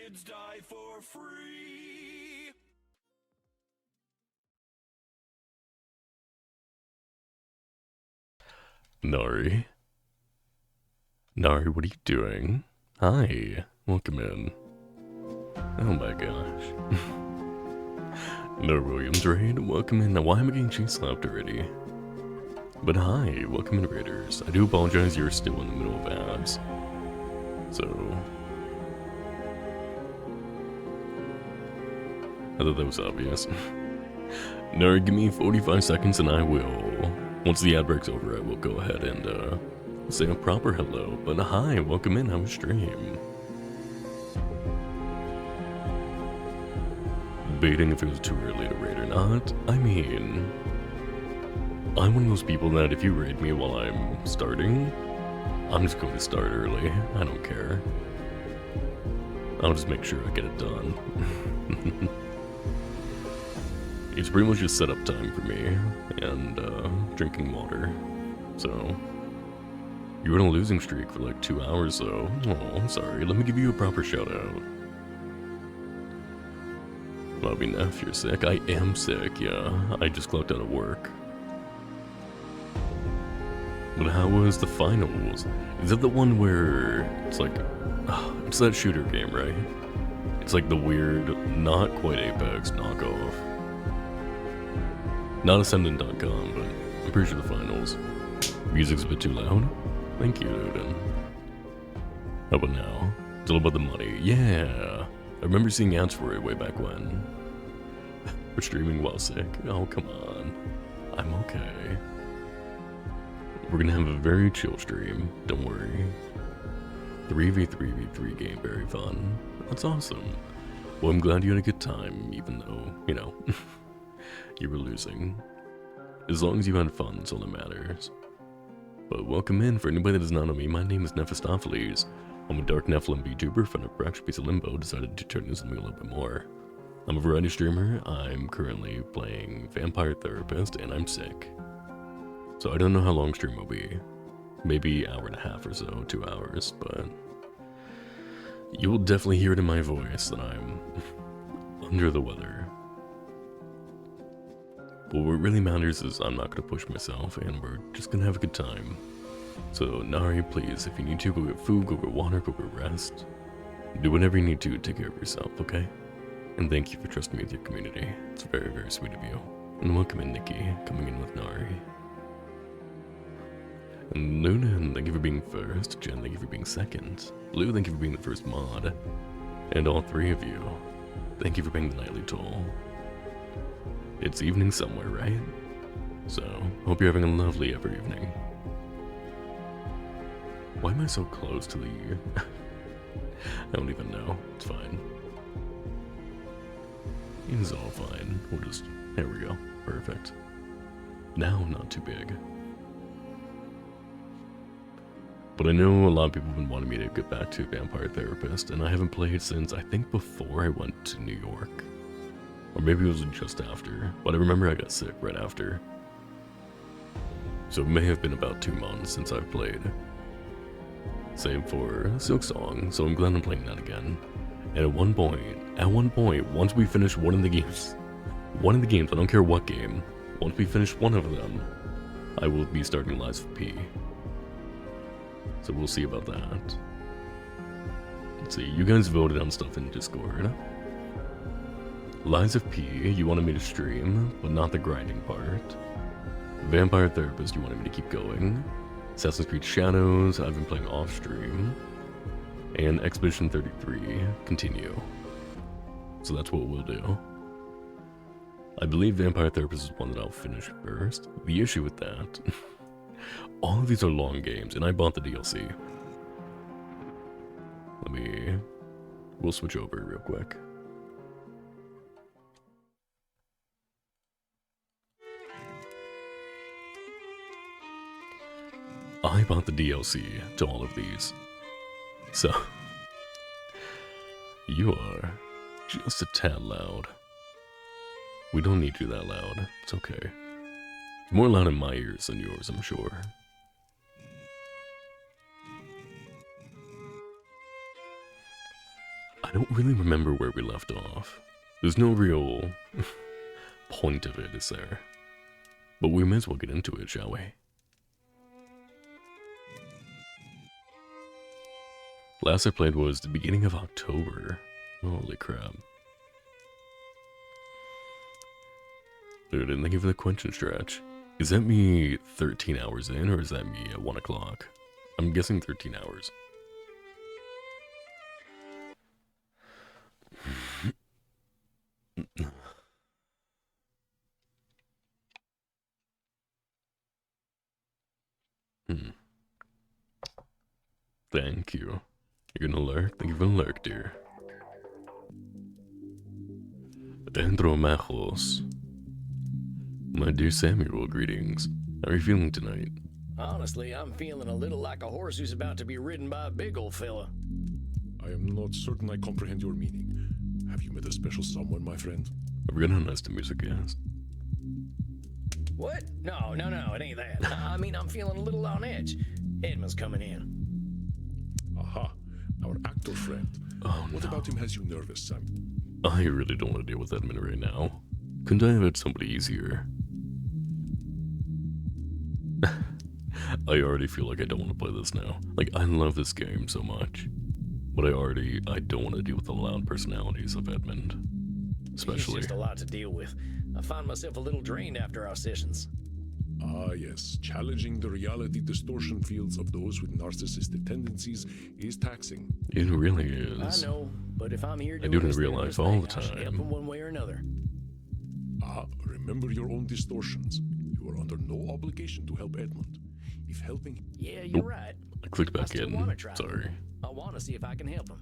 kids die for free. Nari? Nari, what are you doing? Hi, welcome in. Oh my gosh. No Williams raid, welcome in. Now why am I getting cheese slapped already? But hi, welcome in Raiders. I do apologize, you're still in the middle of ads. So... I thought that was obvious. Nari, give me 45 seconds and I will... Once the ad break's over, I will go ahead and, say a proper hello. But hi, welcome in, how's stream? Debating if it was too early to raid or not. I mean... I'm one of those people that if you raid me while I'm starting, I'm just going to start early. I don't care. I'll just make sure I get it done. It's pretty much just setup time for me, and drinking water. So, you were on a losing streak for like 2 hours though. Oh, I'm sorry, let me give you a proper shout out. Bobby Neff, you're sick? I am sick, yeah. I just clocked out of work. But how was the finals? Is that the one where it's like, it's that shooter game, right? It's like the weird, not quite Apex knockoff. Not Ascendant.com, but I'm pretty sure the finals. Music's a bit too loud. Thank you, Odin. How about now? It's all about the money. Yeah! I remember seeing ads for it way back when. We're streaming while sick. Oh, come on. I'm okay. We're gonna have a very chill stream, don't worry. 3v3v3 game, very fun. That's awesome. Well, I'm glad you had a good time, even though, you know, you were losing. As long as you had fun, that's all that matters. But welcome in, for anybody that does not know me, my name is Nephistopheles. I'm a Dark Nephilim VTuber, founder of Fractured Piece of Limbo, decided to turn into something a little bit more. I'm a variety streamer, I'm currently playing Vampire Therapist, and I'm sick. So I don't know how long stream will be. Maybe hour and a half or so, 2 hours, but you will definitely hear it in my voice that I'm under the weather. But what really matters is I'm not going to push myself, and we're just going to have a good time. So Nari, please, if you need to, go get food, go get water, go get rest. Do whatever you need to take care of yourself, okay? And thank you for trusting me with your community. It's very, very sweet of you. And welcome in, Nikki, coming in with Nari. And Luna, thank you for being first. Jen, thank you for being second. Blue, thank you for being the first mod. And all three of you, thank you for paying the nightly toll. It's evening somewhere, right? So, hope you're having a lovely ever evening. Why am I so close to the year? I don't even know. It's fine. It's all fine. We'll just... There we go. Perfect. Now, not too big. But I know a lot of people have been wanting me to get back to Vampire Therapist, and I haven't played since, I think, before I went to New York. Or maybe it was just after, but I remember I got sick right after. So it may have been about 2 months since I've played. Same for Silksong, so I'm glad I'm playing that again. And at one point, once we finish one of the games, I don't care what game, once we finish one of them, I will be starting Lies of P. So we'll see about that. Let's see, you guys voted on stuff in Discord. Lies of P, you wanted me to stream, but not the grinding part. Vampire Therapist, you wanted me to keep going. Assassin's Creed Shadows, I've been playing off stream. And Expedition 33, continue. So that's what we'll do. I believe Vampire Therapist is one that I'll finish first. The issue with that... all of these are long games, and I bought the DLC. We'll switch over real quick. I bought the DLC to all of these. So, you are just a tad loud. We don't need you that loud. It's okay. More loud in my ears than yours, I'm sure. I don't really remember where we left off. There's no real point of it, is there? But we may as well get into it, shall we? Last I played was the beginning of October. Holy crap. Dude, and thank you for the question stretch. Is that me 13 hours in, or is that me at 1 o'clock? I'm guessing 13 hours. Thank you. You're gonna lurk? Thank you for the lurk, dear. Andromachos. My dear Samuel, greetings. How are you feeling tonight? Honestly, I'm feeling a little like a horse who's about to be ridden by a big old fella. I am not certain I comprehend your meaning. Have you met a special someone, my friend? I forgot how nice the music is. What? No, it ain't that. I mean, I'm feeling a little on edge. Edmund's coming in. Aha, our actor friend. Oh, What no. about him has you nervous, Sam? I really don't want to deal with Edmund right now. Couldn't I have had somebody easier? I already feel like I don't want to play this now. Like, I love this game so much. But I don't want to deal with the loud personalities of Edmund. Especially. He's just a lot to deal with. I find myself a little drained after our sessions. Ah, yes. Challenging the reality distortion fields of those with narcissistic tendencies is taxing. It really is. I know, but if I'm here I doing do it in this real therapist life all thing, the I should help time. him one way or another. Ah, remember your own distortions. You are under no obligation to help Edmund. If helping... Yeah, you're right. I clicked I back still in. want to try. Sorry. I want to see if I can help him.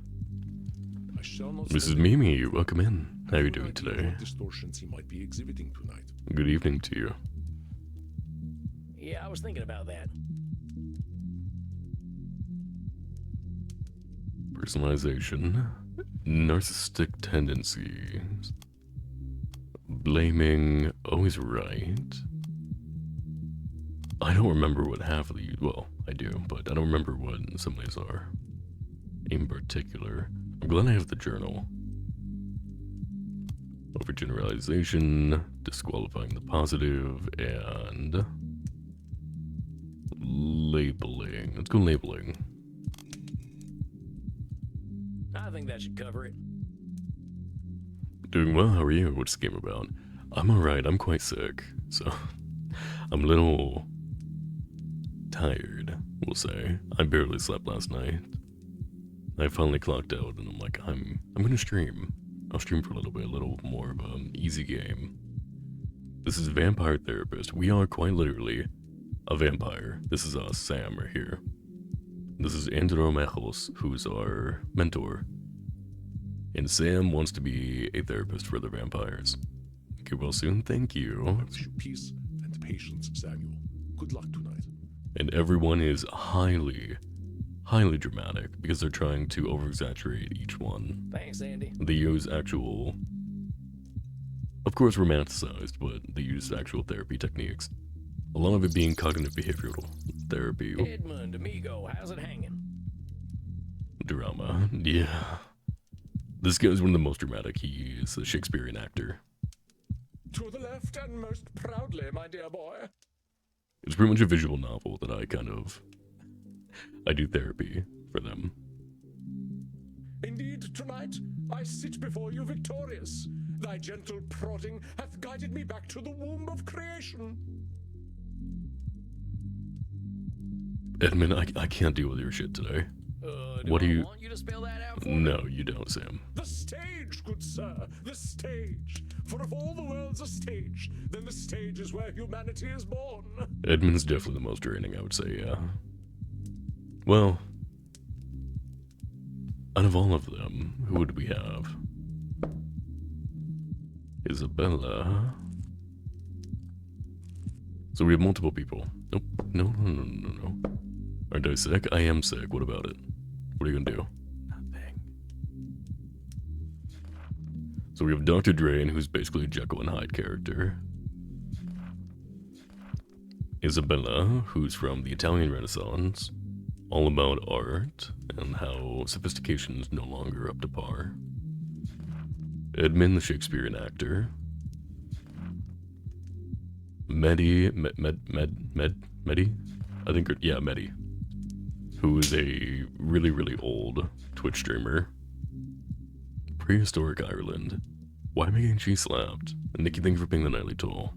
I shall not... Mrs. say- Mimi, welcome in. How are you No doing idea today? what distortions he might be exhibiting tonight. Good evening to you. Yeah, I was thinking about that. Personalization. Narcissistic tendencies. Blaming. Always right. I don't remember what half of the. Well, I do, but I don't remember what some of these are. In particular. I'm glad I have the journal. Overgeneralization. Disqualifying the positive. And. Labeling. Let's go labeling. I think that should cover it. Doing well, how are you? What's the game about? I'm alright, I'm quite sick, so I'm a little tired, we'll say. I barely slept last night. I finally clocked out and I'm like, I'm gonna stream. I'll stream for a little more of an easy game. This is Vampire Therapist. We are quite literally a vampire. This is us, Sam, right here. This is Andromachos, who's our mentor. And Sam wants to be a therapist for other vampires. Get well soon, thank you. I wish you peace and patience, Samuel. Good luck tonight. And everyone is highly dramatic because they're trying to over-exaggerate each one. Thanks, Andy. They use actual, of course romanticized, but they use actual therapy techniques. A lot of it being cognitive behavioral therapy. Edmund, amigo, how's it hanging? Drama, yeah. This guy's one of the most dramatic. He is a Shakespearean actor. To the left and most proudly, my dear boy. It's pretty much a visual novel that I do therapy for them. Indeed, tonight I sit before you victorious. Thy gentle prodding hath guided me back to the womb of creation. Edmund, I can't deal with your shit today. Do What do I you- want you to spell that out for me? No, you don't, Sam. The stage, good sir, the stage. For if all the world's a stage, then the stage is where humanity is born. Edmund's definitely the most draining, I would say, yeah. Well, out of all of them, who would we have? Isabella. So we have multiple people. Nope. No. Aren't I sick? I am sick. What about it? What are you gonna do? Nothing. So we have Dr. Drain, who's basically a Jekyll and Hyde character. Isabella, who's from the Italian Renaissance. all about art and how sophistication is no longer up to par. Edmund, the Shakespearean actor. Medi? I think, yeah, Medi. Who is a really, really old Twitch streamer. Prehistoric Ireland. Why am I getting cheese slapped? And Nikki, thank you for being the nightly toll.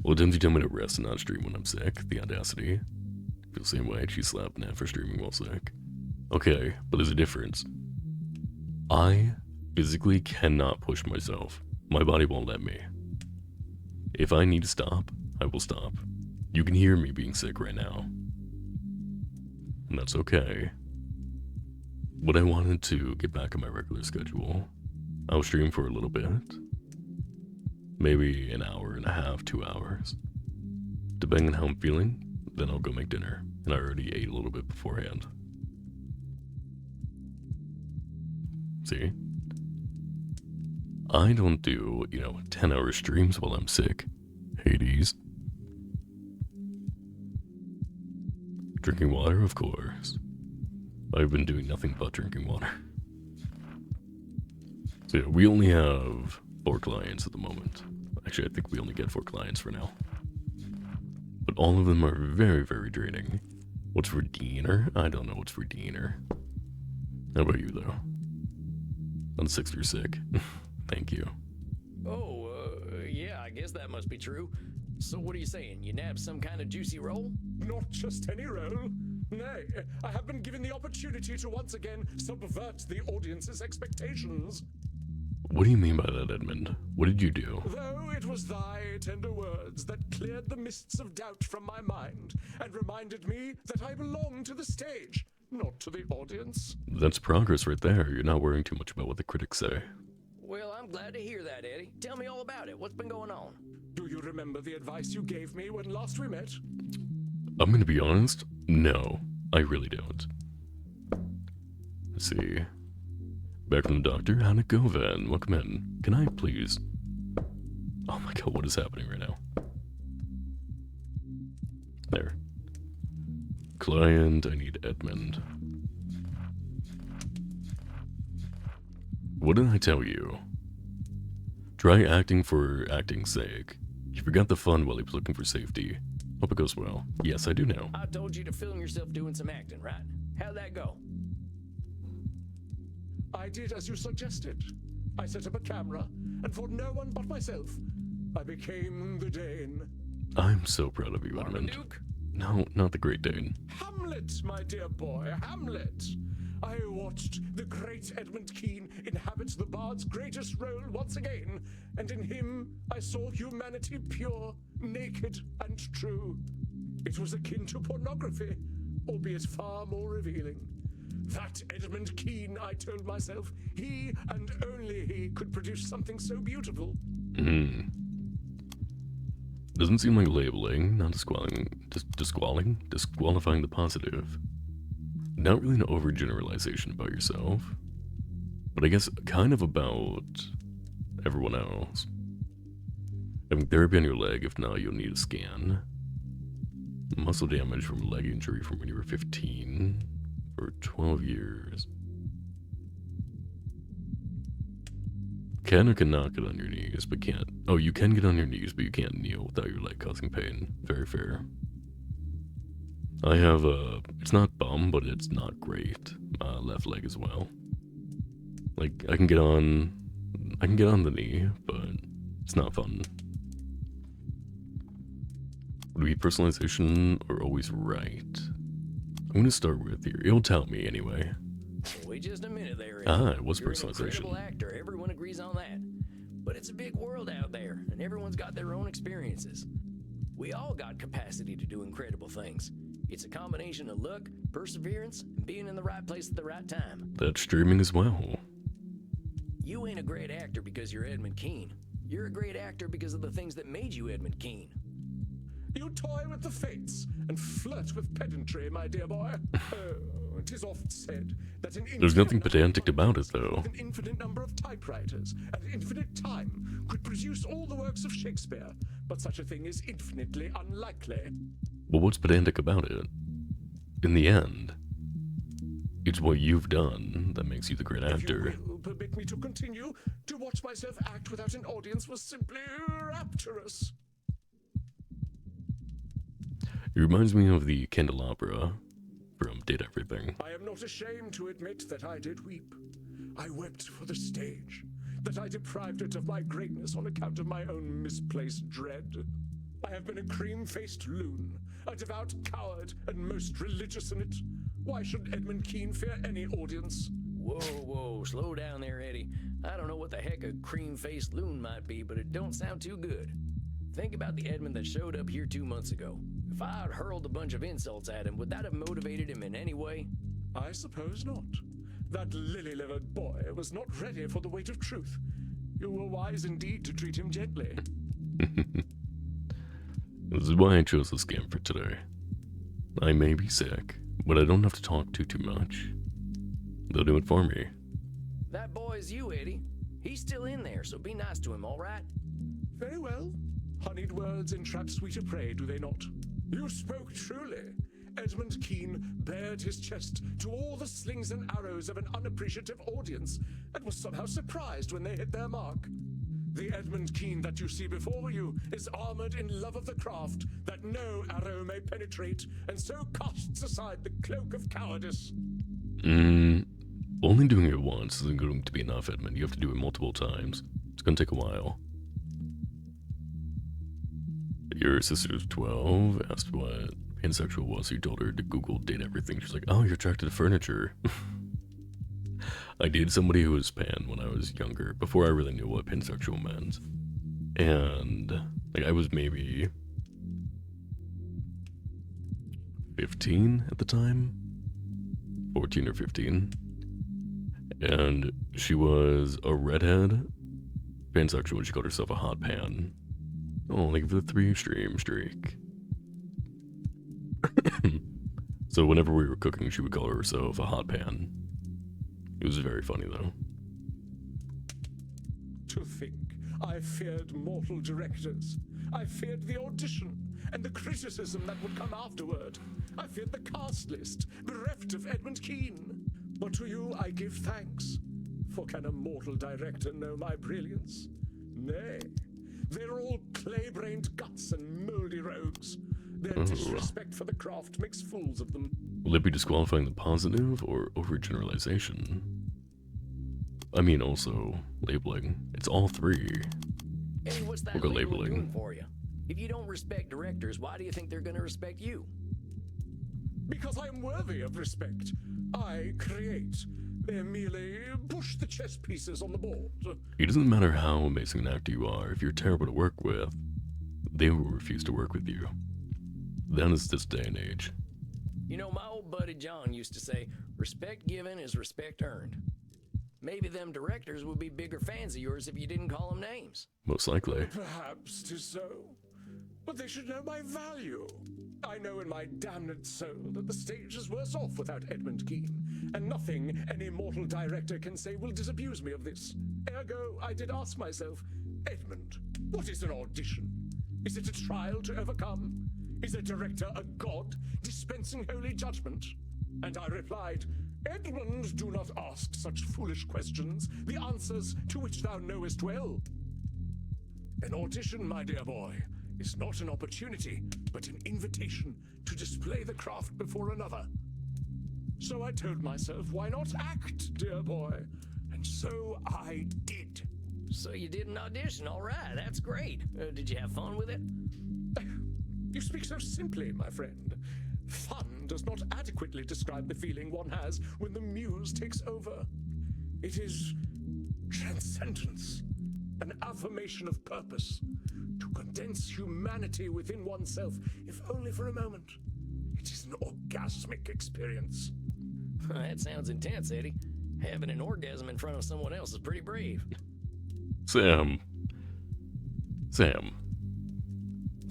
Well, attempts you tell me to rest and not stream when I'm sick. The audacity. Feel the same way. Cheese slapped Nat for streaming while sick. Okay, but there's a difference. I physically cannot push myself. My body won't let me. If I need to stop, I will stop. You can hear me being sick right now. And that's okay. But I wanted to get back on my regular schedule. I'll stream for a little bit. Maybe an hour and a half, 2 hours. Depending on how I'm feeling, then I'll go make dinner. And I already ate a little bit beforehand. See? I don't do, 10-hour streams while I'm sick. Hades. Drinking water, of course. I've been doing nothing but drinking water. So yeah, we only have 4 clients at the moment. Actually, I think we only get 4 clients for now. But all of them are very, very draining. What's for dinner? I don't know what's for dinner. How about you, though? I'm 6 or sick. Thank you. Oh, yeah, I guess that must be true. So what are you saying? You nabbed some kind of juicy roll? Not just any role. Nay, I have been given the opportunity to once again subvert the audience's expectations. What do you mean by that, Edmund? What did you do? Though it was thy tender words that cleared the mists of doubt from my mind and reminded me that I belong to the stage, not to the audience. That's progress right there. You're not worrying too much about what the critics say. Well, I'm glad to hear that, Eddie. Tell me all about it. What's been going on? Do you remember the advice you gave me when last we met? I'm gonna be honest, no, I really don't. Let's see. Back from the doctor, how'd it go, Van? Welcome in. Can I please? Oh my god, what is happening right now? There. Client, I need Edmund. What did I tell you? Try acting for acting's sake. He forgot the fun while he was looking for safety. Hope it goes well. Yes, I do know. I told you to film yourself doing some acting, right? How'd that go? I did as you suggested. I set up a camera, and for no one but myself, I became the Dane. I'm so proud of you, Edmund. Marmaduke? No, not the Great Dane. Hamlet, my dear boy, Hamlet. I watched the great Edmund Kean inhabit the bard's greatest role once again, and in him I saw humanity pure, naked, and true. It was akin to pornography, albeit far more revealing. That Edmund Kean, I told myself, he and only he could produce something so beautiful. Doesn't seem like labeling, not disqualifying the positive. Not really an overgeneralization about yourself, but I guess kind of about everyone else. Having therapy on your leg, if not, you'll need a scan. Muscle damage from a leg injury from when you were 15 for 12 years. Can or cannot get on your knees, but can't. Oh, you can get on your knees, but you can't kneel without your leg causing pain. Very fair. I have it's not bum, but it's not great. Left leg as well. Like, I can get on the knee, but it's not fun. Would it be personalization or always right? I'm gonna start with here. It'll tell me anyway. Wait just a minute there, Eddie. Ah, it was You're personalization. An incredible actor. Everyone agrees on that. But it's a big world out there, and everyone's got their own experiences. We all got capacity to do incredible things. It's a combination of luck, perseverance, and being in the right place at the right time. That's streaming as well. You ain't a great actor because you're Edmund Kean. You're a great actor because of the things that made you Edmund Kean. You toy with the fates and flirt with pedantry, my dear boy. Oh, it is oft said that There's nothing pedantic about it, though. An infinite number of typewriters at infinite time could produce all the works of Shakespeare, but such a thing is infinitely unlikely. But what's pedantic about it? in the end, it's what you've done that makes you the great actor. If you will permit me to continue, to watch myself act without an audience was simply rapturous. It reminds me of the candelabra from Did Everything. I am not ashamed to admit that I did weep. I wept for the stage, that I deprived it of my greatness on account of my own misplaced dread. I have been a cream-faced loon, a devout coward, and most religious in it. Why should Edmund Keene fear any audience? Whoa, slow down there, Eddie. I don't know what the heck a cream-faced loon might be, but it don't sound too good. Think about the Edmund that showed up here 2 months ago. If I had hurled a bunch of insults at him, would that have motivated him in any way? I suppose not. That lily-livered boy was not ready for the weight of truth. You were wise indeed to treat him gently. This is why I chose this game for today. I may be sick, but I don't have to talk too much. They'll do it for me. That boy's you, Eddie. He's still in there, so be nice to him, all right? Very well. Honeyed words entrap sweeter prey, do they not? You spoke truly. Edmund Keene bared his chest to all the slings and arrows of an unappreciative audience and was somehow surprised when they hit their mark. The Edmund Keene that you see before you is armored in love of the craft that no arrow may penetrate, and so casts aside the cloak of cowardice. Only doing it once isn't going to be enough, Edmund. You have to do it multiple times. It's going to take a while. Your sister's 12, asked what pansexual was, so you told her to Google Did Everything. She's like, oh, you're attracted to furniture. I dated somebody who was pan when I was younger, before I really knew what pansexual meant. And, like, I was maybe 15 at the time? 14 or 15. And she was a redhead pansexual, and she called herself a hot pan. Oh, like the 3-stream streak. So whenever we were cooking, she would call herself a hot pan. It was very funny, though. To think, I feared mortal directors. I feared the audition and the criticism that would come afterward. I feared the cast list, bereft of Edmund Keene. But to you I give thanks. For can a mortal director know my brilliance? Nay, they're all clay-brained guts and mouldy rogues. Their disrespect for the craft makes fools of them. Will it be disqualifying the positive or overgeneralization? I mean, also, labeling. It's all three. Hey, what's that We'll go label labeling. doing for you? If you don't respect directors, why do you think they're gonna respect you? Because I am worthy of respect. I create. They merely push the chess pieces on the board. It doesn't matter how amazing an actor you are, if you're terrible to work with, they will refuse to work with you. That is this day and age. You know, my old buddy John used to say, respect given is respect earned. Maybe them directors would be bigger fans of yours if you didn't call them names. Most likely. Perhaps 'tis so. But they should know my value. I know in my damned soul that the stage is worse off without Edmund Keene, and nothing any mortal director can say will disabuse me of this. Ergo, I did ask myself, Edmund, what is an audition? Is it a trial to overcome? Is a director a god dispensing holy judgment? And I replied, Edmund, do not ask such foolish questions, the answers to which thou knowest well. An audition, my dear boy, is not an opportunity, but an invitation to display the craft before another. So I told myself, why not act, dear boy? And so I did. So you did an audition, all right, that's great. Did you have fun with it? You speak so simply, my friend. Fun does not adequately describe the feeling one has when the muse takes over. It is transcendence, an affirmation of purpose, to condense humanity within oneself, if only for a moment. It is an orgasmic experience. That sounds intense, Eddie. Having an orgasm in front of someone else is pretty brave. Sam.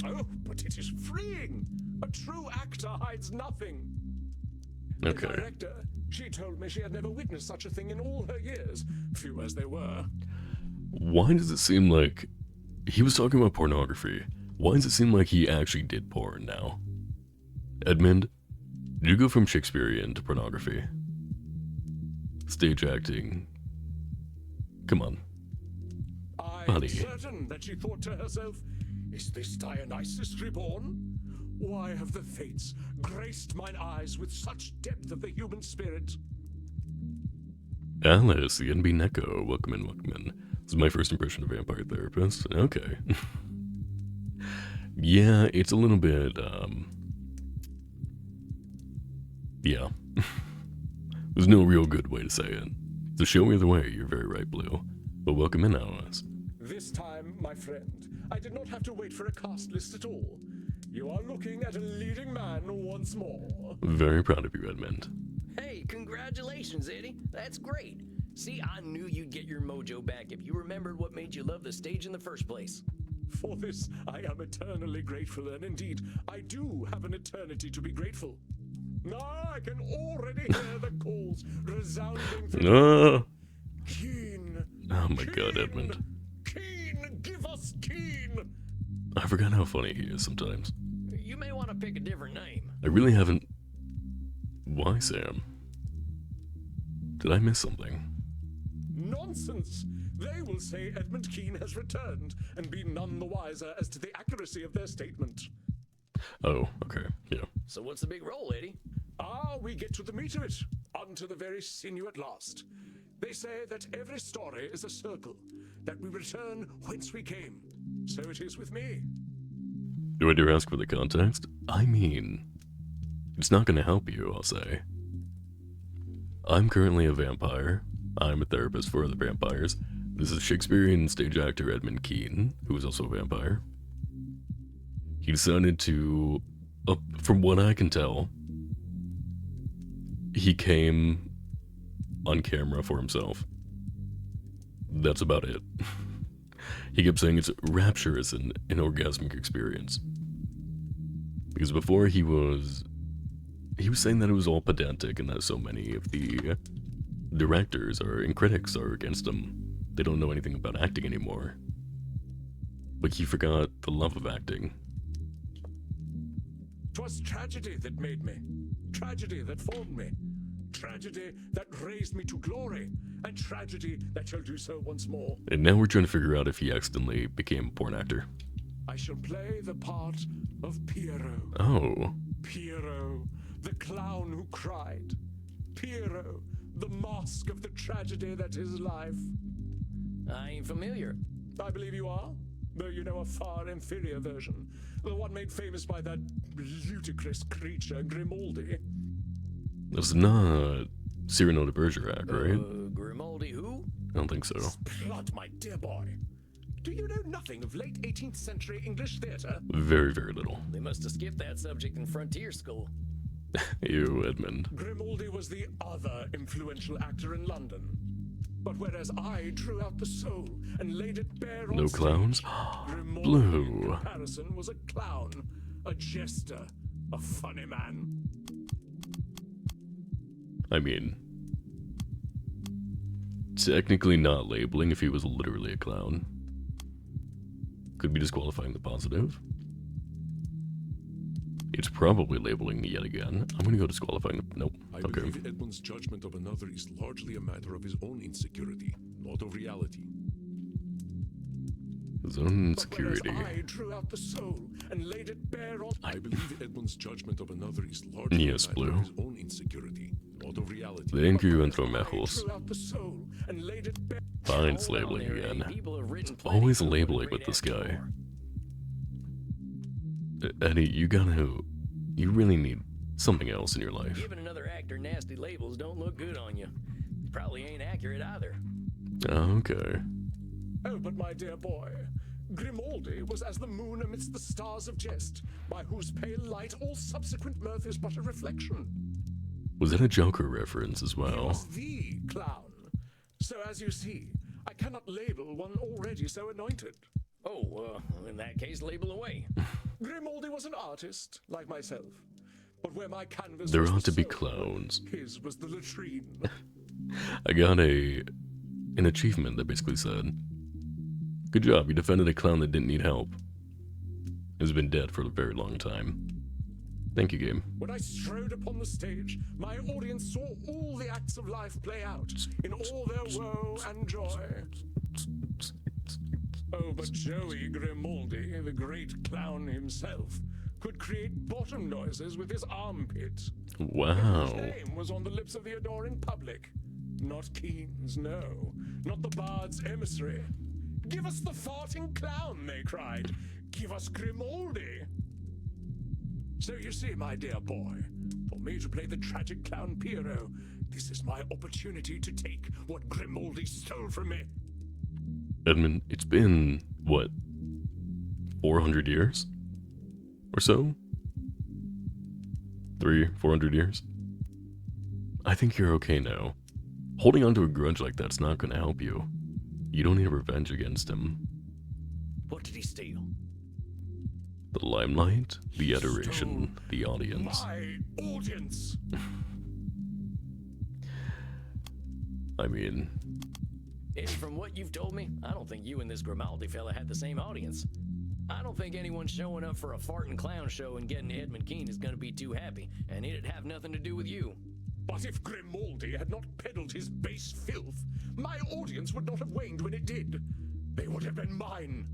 Oh, but it is freeing. A true actor hides nothing. The Okay. director, she told me she had never witnessed such a thing in all her years, few as they were. Why does it seem like he was talking about pornography? Why does it seem like he actually did porn now? Edmund, Did you go from Shakespearean to pornography? Stage acting? Come on. I'm Buddy. certain that she thought to herself, is this Dionysus reborn? Why have the fates graced mine eyes with such depth of the human spirit? Alice, the NB Neko, welcome in, welcome in. This is my first impression of Vampire Therapist. Okay. Yeah, it's a little bit, yeah. There's no real good way to say it. So show me the way, you're very right, Blue. But welcome in, Alice. This time, my friend, I did not have to wait for a cast list at all. You are looking at a leading man once more. Very proud of you, Edmund. Hey, congratulations, Eddie. That's great. See, I knew you'd get your mojo back if you remembered what made you love the stage in the first place. For this, I am eternally grateful, and indeed, I do have an eternity to be grateful. Now I can already hear the calls resounding from Ah! Keen. Oh my god, Edmund. Keen, give us Keen. I forgot how funny he is sometimes. You may want to pick a different name. I really haven't... Why, Sam? Did I miss something? Nonsense. They will say Edmund Keen has returned and be none the wiser as to the accuracy of their statement. Oh, okay, yeah. So what's the big role, Eddie? We get to the meat of it, unto the very sinew at last. They say that every story is a circle, that we return whence we came. So it is with me. Do I dare ask for the context? I mean, it's not gonna help you, I'll say. I'm currently a vampire. I'm a therapist for other vampires. This is Shakespearean stage actor Edmund Kean, who is also a vampire. He decided to, from what I can tell, he came on camera for himself. That's about it. He kept saying it's rapturous and an orgasmic experience. Because before he was saying that it was all pedantic and that so many of the directors and critics are against him. They don't know anything about acting anymore. But he forgot the love of acting. 'Twas tragedy that made me, tragedy that formed me, tragedy that raised me to glory, and tragedy that shall do so once more. And now we're trying to figure out if he accidentally became a porn actor. I shall play the part of Pierrot. Oh. Pierrot, the clown who cried. Pierrot, the mask of the tragedy that is life. I ain't familiar. I believe you are, though you know a far inferior version. The one made famous by that ludicrous creature, Grimaldi. That's not Cyrano de Bergerac, right? Grimaldi who? I don't think so. Blood, my dear boy. Do you know nothing of late 18th century English theatre? Very, very little. They must have skipped that subject in frontier school. Ew, Edmund. Grimaldi was the other influential actor in London. But whereas I drew out the soul and laid it bare on No stage, clowns? Grimaldi Blue. in comparison was a clown, a jester, a funny man. I mean, technically not labeling if he was literally a clown. Could be disqualifying the positive. It's probably labeling me yet again. I'm gonna go disqualifying the... Nope. I Okay. believe Edmund's judgment of another is largely a matter of his own insecurity, not of reality. His own But whereas insecurity. I drew out the soul and laid it bare on... I believe Edmund's judgment of another is largely Yes, a matter Blue. of his own insecurity, not of reality. Thank you, Whereas I Antromechos. drew out the soul and laid it bare... Fine, Hold on labeling there, Eddie. again. People have written plenty Always for what a labeling great with this actor guy. you are. Eddie, you really need something else in your life. Giving another actor nasty labels don't look good on you. Probably ain't accurate either. Okay. Oh, but my dear boy, Grimaldi was as the moon amidst the stars of jest, by whose pale light all subsequent mirth is but a reflection. Was that a Joker reference as He well? was the clown. So as you see, I cannot label one already so anointed. Oh, in that case, label away. Grimaldi was an artist, like myself. But where my canvas There was ought the to be soul, clowns. his was the latrine. I got an achievement that basically said, "Good job, you defended a clown that didn't need help. Has been dead for a very long time." Thank you, game. When I strode upon the stage, my audience saw all the acts of life play out in all their woe and joy. Oh, but Joey Grimaldi, the great clown himself, could create bottom noises with his armpit. Wow. His name was on the lips of the adoring public. Not Keen's, no. Not the bard's emissary. Give us the farting clown, they cried. Give us Grimaldi. So you see, my dear boy, for me to play the tragic clown Piero, this is my opportunity to take what Grimaldi stole from me. Edmund, it's been, what, 400 years? Or so? 400 years? I think you're okay now. Holding on to a grudge like that's not gonna help you. You don't need revenge against him. What did he steal? The limelight, the adoration, the audience. My audience! I mean, And from what you've told me, I don't think you and this Grimaldi fella had the same audience. I don't think anyone showing up for a farting clown show and getting Edmund Keen is gonna be too happy, and it'd have nothing to do with you. But if Grimaldi had not peddled his base filth, my audience would not have waned when it did. They would have been mine.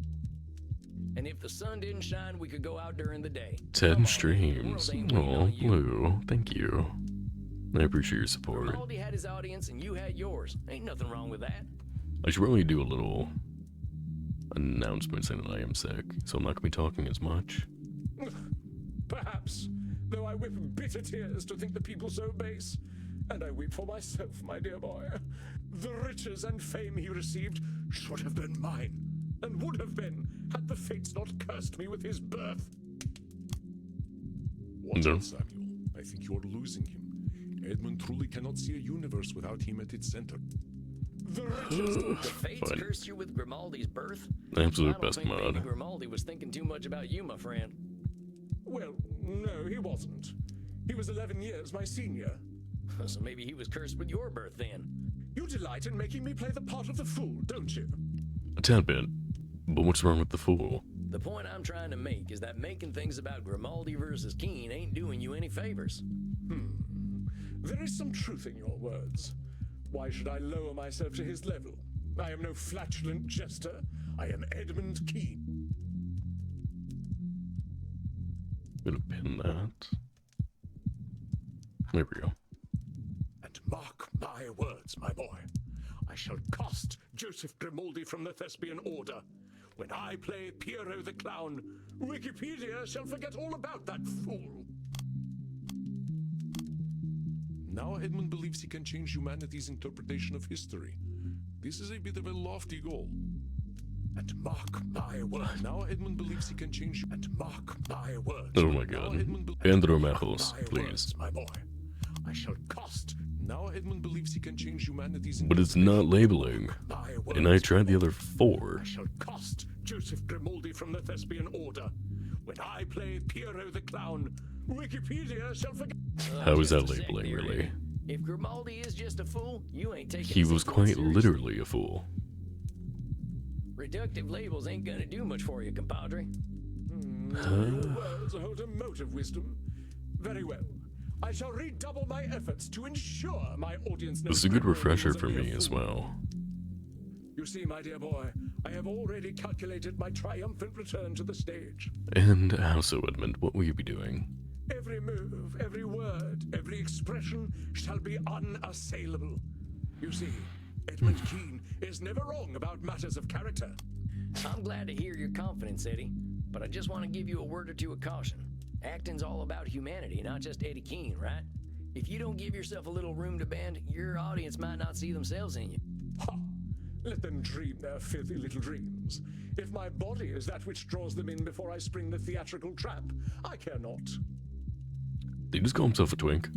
And if the sun didn't shine, we could go out during the day. 10 streams. Oh, Blue, thank you. I appreciate your support. Grimaldi had his audience and you had yours. Ain't nothing wrong with that. I should really do a little announcement saying that I am sick, so I'm not gonna be talking as much. Perhaps, though I weep bitter tears to think the people so base. And I weep for myself, my dear boy. The riches and fame he received should have been mine, and would have been, had the fates not cursed me with his birth. Watch No. out, Samuel. I think you're losing him. Edmund truly cannot see a universe without him at its center. The riches... The fates Fine. cursed you with Grimaldi's birth? Absolute I don't best think mod. Baby Grimaldi was thinking too much about you, my friend. Well, no, he wasn't. He was 11 years my senior. So maybe he was cursed with your birth then. You delight in making me play the part of the fool, don't you? A tad bit. But what's wrong with the fool? The point I'm trying to make is that making things about Grimaldi versus Keen ain't doing you any favors. There is some truth in your words. Why should I lower myself to his level? I am no flatulent jester. I am Edmund Keen. I'm gonna pin that. There we go. And mark my words, my boy. I shall cast Joseph Grimaldi from the Thespian Order. When I play Piero the Clown, Wikipedia shall forget all about that fool. Now Edmund believes he can change humanity's interpretation of history. This is a bit of a lofty goal. And mark my words. Now Edmund believes he can change... And mark my words. Oh my Now god. Edmund, Andromachos, My please. words, my boy. I shall cast now Edmund believes he can change humanity's... But it's not labeling. my words. And I tried the other 4. I shall cast Joseph Grimaldi from the Thespian Order. When I play Piero the Clown, Wikipedia shall forget. How is Just that a sec labeling, there, really? Eddie. If Grimaldi is just a fool, you ain't taking He his was influence quite seriously. literally a fool. Reductive labels ain't gonna do much for you, compadre. Your words hold a mote of wisdom. Very well. I shall redouble my efforts to ensure my audience knows. This is a good Grimaldi refresher was for only a me as fool. well. You see, my dear boy, I have already calculated my triumphant return to the stage. And how so, Edmund? What will you be doing? Every move, every word, every expression shall be unassailable. You see, Edmund Keen is never wrong about matters of character. I'm glad to hear your confidence, Eddie, but I just want to give you a word or two of caution. Acting's all about humanity, not just Eddie Keen, right? If you don't give yourself a little room to bend, your audience might not see themselves in you. Ha! Let them dream their filthy little dreams. If my body is that which draws them in before I spring the theatrical trap, I care not. Did he just call himself a twink?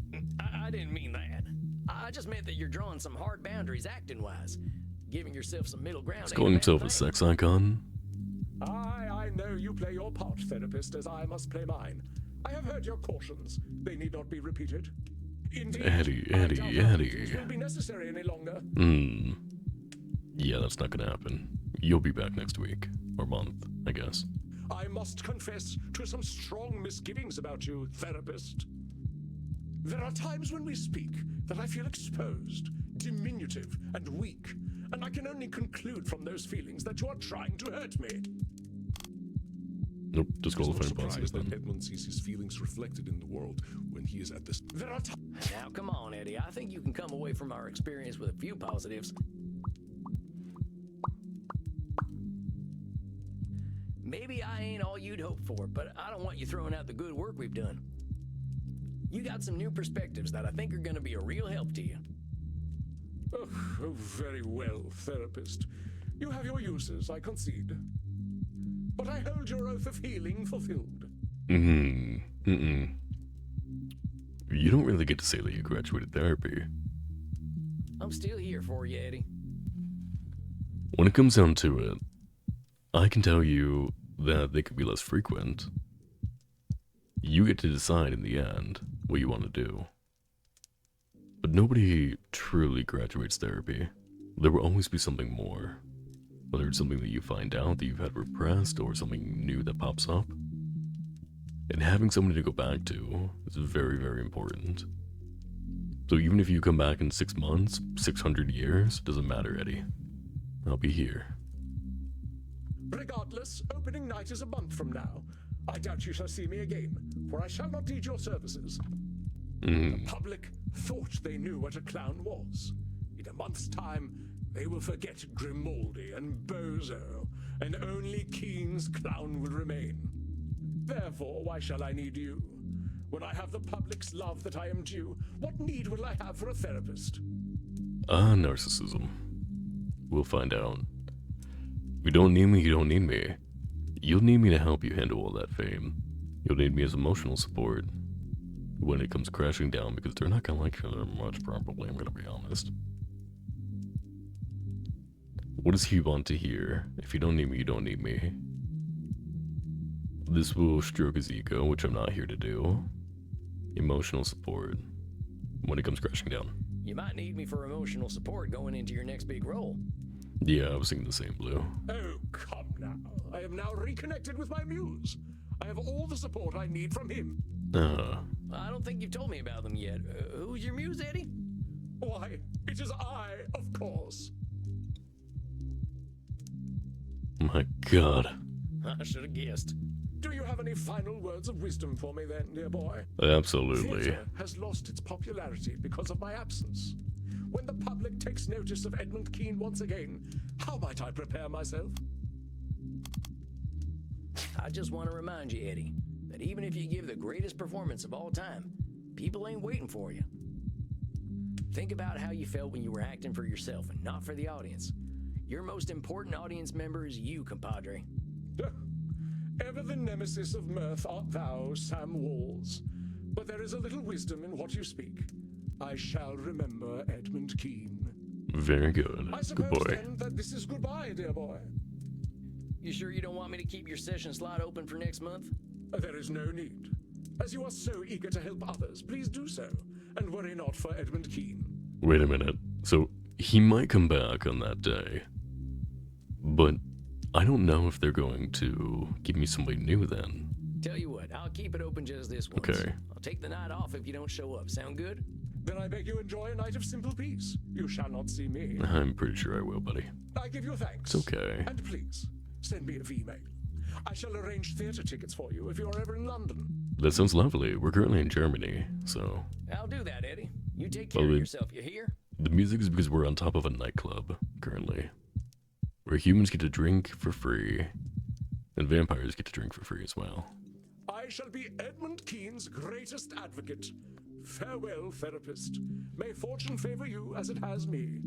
I didn't mean that. I just meant that you're drawing some hard boundaries acting-wise. Giving yourself some middle ground. He's ain't calling bad himself a thing. sex icon? I know you play your part, therapist, as I must play mine. I have heard your cautions. They need not be repeated. Indeed, Eddie, I Eddie, doubt Eddie. apologies will be necessary any longer. Yeah, that's not gonna happen. You'll be back next week. Or month, I guess. I must confess to some strong misgivings about you, therapist. There are times when we speak that I feel exposed, diminutive, and weak, and I can only conclude from those feelings that you are trying to hurt me. Nope, It's no disqualifying surprise positive that then. Edmund sees his feelings reflected in the world when he is at this. There are times. Now, come on, Eddie. I think you can come away from our experience with a few positives. Maybe I ain't all you'd hoped for, but I don't want you throwing out the good work we've done. You got some new perspectives that I think are going to be a real help to you. Oh, very well, therapist. You have your uses, I concede. But I hold your oath of healing fulfilled. You don't really get to say that you graduated therapy. I'm still here for you, Eddie. When it comes down to it, I can tell you that they could be less frequent. You get to decide in the end what you want to do. But nobody truly graduates therapy. There will always be something more. Whether it's something that you find out that you've had repressed or something new that pops up. And having somebody to go back to is very, very important. So even if you come back in 6 months, 600 years, doesn't matter, Eddie. I'll be here. Regardless, opening night is a month from now. I doubt you shall see me again, for I shall not need your services. The public thought they knew what a clown was. In a month's time, they will forget Grimaldi and Bozo, and only Keen's clown will remain. Therefore, why shall I need you? When I have the public's love that I am due, what need will I have for a therapist? Narcissism. We'll find out. If you don't need me, you don't need me. You'll need me to help you handle all that fame. You'll need me as emotional support when it comes crashing down, because they're not gonna like you that much, probably, I'm gonna be honest. What does he want to hear? If you don't need me, you don't need me. This will stroke his ego, which I'm not here to do. Emotional support when it comes crashing down. You might need me for emotional support going into your next big role. Yeah, I was thinking the same, Blue. Oh, come now. I am now reconnected with my muse. I have all the support I need from him. I don't think you've told me about them yet. Who's your muse, Eddie? Why, it is I, of course. My God. I should have guessed. Do you have any final words of wisdom for me then, dear boy? Absolutely. Theatre has lost its popularity because of my absence. When the public takes notice of Edmund Keen once again, how might I prepare myself? I just want to remind you, Eddie, that even if you give the greatest performance of all time, people ain't waiting for you. Think about how you felt when you were acting for yourself and not for the audience. Your most important audience member is you, compadre. Ever the nemesis of mirth art thou, Sam Walls. But there is a little wisdom in what you speak. I shall remember Edmund Keen. Very good. I Good suppose boy. then that this is goodbye, dear boy. You sure you don't want me to keep your session slot open for next month? There is no need. As you are so eager to help others, please do so, and worry not for Edmund Keen. Wait a minute. So, he might come back on that day. But I don't know if they're going to give me somebody new then. Tell you what, I'll keep it open just this once. Okay. I'll take the night off if you don't show up. Sound good? Then I beg you enjoy a night of simple peace. You shall not see me. I'm pretty sure I will, buddy. I give you thanks. It's okay. And please, send me a V-mail. I shall arrange theatre tickets for you if you are ever in London. That sounds lovely. We're currently in Germany, so... I'll do that, Eddie. You take care Well, of it- yourself, you hear? The music is because we're on top of a nightclub, currently. Where humans get to drink for free. And vampires get to drink for free as well. I shall be Edmund Keen's greatest advocate. Farewell, therapist. May fortune favor you as it has me.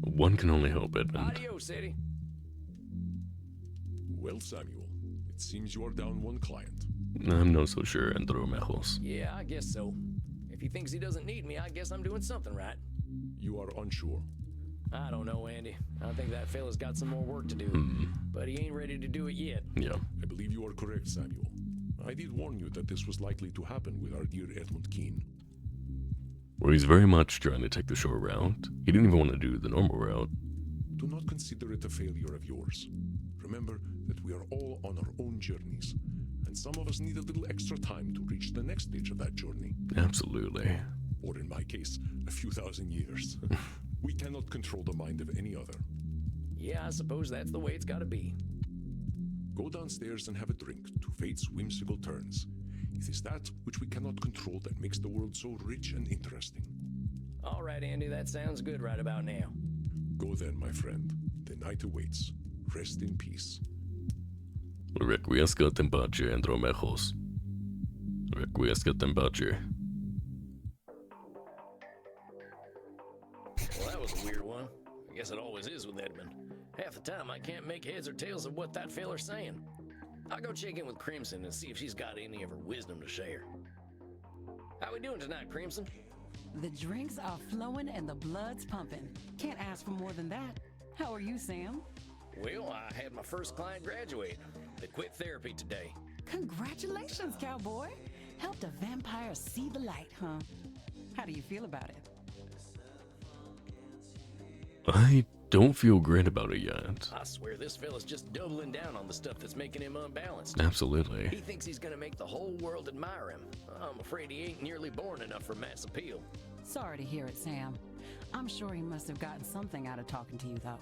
One can only hope, Edmund. Adios, Eddie. Well, Samuel, it seems you are down one client. I'm not so sure, Andromechos. Yeah, I guess so. If he thinks he doesn't need me, I guess I'm doing something right. You are unsure. I don't know, Andy. I think that fella's got some more work to do. But he ain't ready to do it yet. Yeah. I believe you are correct, Samuel. I did warn you that this was likely to happen with our dear Edmund Keen. Well, he's very much trying to take the short route. He didn't even want to do the normal route. Do not consider it a failure of yours. Remember that we are all on our own journeys, and some of us need a little extra time to reach the next stage of that journey. Absolutely. Or in my case, a few thousand years. We cannot control the mind of any other. Yeah, I suppose that's the way it's gotta be. Go downstairs and have a drink to fate's whimsical turns. It is that which we cannot control that makes the world so rich and interesting. All right, Andy, that sounds good right about now. Go then, my friend. The night awaits. Rest in peace. Requiescat in pace, Andromechos. Requiescat in pace. Well, that was a weird one. I guess it always is with Edmund. Half the time I can't make heads or tails of what that feller's saying. I'll go check in with Crimson and see if she's got any of her wisdom to share. How we doing tonight, Crimson? The drinks are flowing and the blood's pumping. Can't ask for more than that. How are you, Sam? Well, I had my first client graduate. They quit therapy today. Congratulations, cowboy. Helped a vampire see the light, huh? How do you feel about it? I don't feel great about it yet. I swear this fella's just doubling down on the stuff that's making him unbalanced. Absolutely. He thinks he's gonna make the whole world admire him. I'm afraid he ain't nearly born enough for mass appeal. Sorry to hear it, Sam. I'm sure he must have gotten something out of talking to you, though.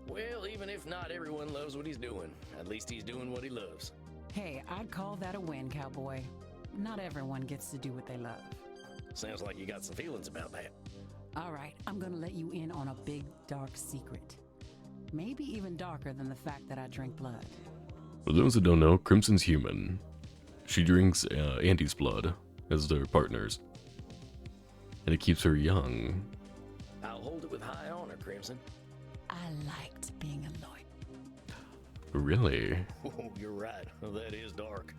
Well, even if not everyone loves what he's doing, at least he's doing what he loves. Hey, I'd call that a win, cowboy. Not everyone gets to do what they love. Sounds like you got some feelings about that. All right, I'm gonna let you in on a big, dark secret. Maybe even darker than the fact that I drink blood. For those who don't know, Crimson's human. She drinks Andy's blood as their partners. And it keeps her young. I'll hold it with high honor, Crimson. I liked being a lawyer. Really? Oh, you're right. That is dark.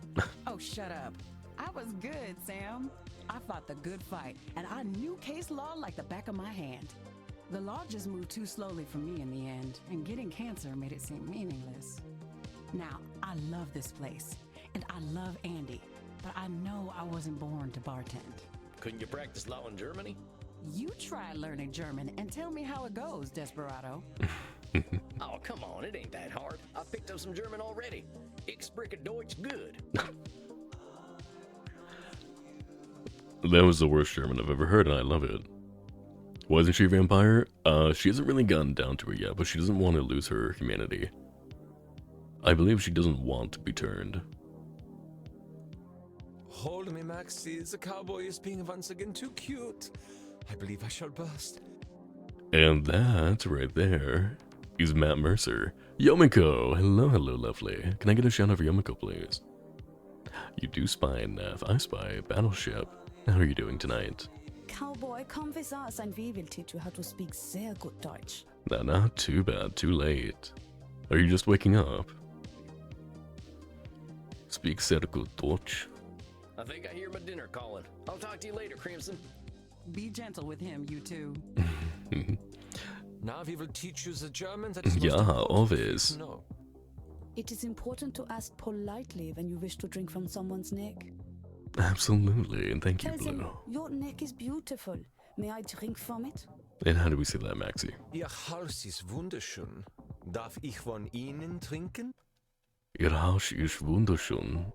Oh, shut up. I was good, Sam. I fought the good fight, and I knew case law like the back of my hand. The law just moved too slowly for me in the end, and getting cancer made it seem meaningless. Now, I love this place, and I love Andy, but I know I wasn't born to bartend. Couldn't you practice law in Germany? You try learning German and tell me how it goes, Desperado. Oh, come on. It ain't that hard. I picked up some German already. Ich spreche Deutsch good. That was the worst German I've ever heard, and I love it. Wasn't she a vampire? She hasn't really gotten down to it yet, but she doesn't want to lose her humanity. I believe she doesn't want to be turned. Hold me, Maxie. The cowboy is being once again too cute. I believe I shall burst. And that, right there, is Matt Mercer. Yomiko! Hello, hello, lovely. Can I get a shout out for Yomiko, please? You do spy in Nav. I spy a battleship. How are you doing tonight? Cowboy, komm, wir saß ein We will teach you how to speak sehr good Deutsch. Nah, not too bad. Too late. Are you just waking up? Speak sehr good Deutsch. I think I hear my dinner calling. I'll talk to you later, Crimson. Be gentle with him, you two. Now we will teach you the German that is most Yeah, important for you obvious. to know. It is important to ask politely when you wish to drink from someone's neck. Absolutely, and thank you, Tell them, Blue. your neck is beautiful. May I drink from it? And how do we say that, Maxie? Ihr Haus ist wunderschön. Darf ich von Ihnen trinken? Ihr Haus ist wunderschön.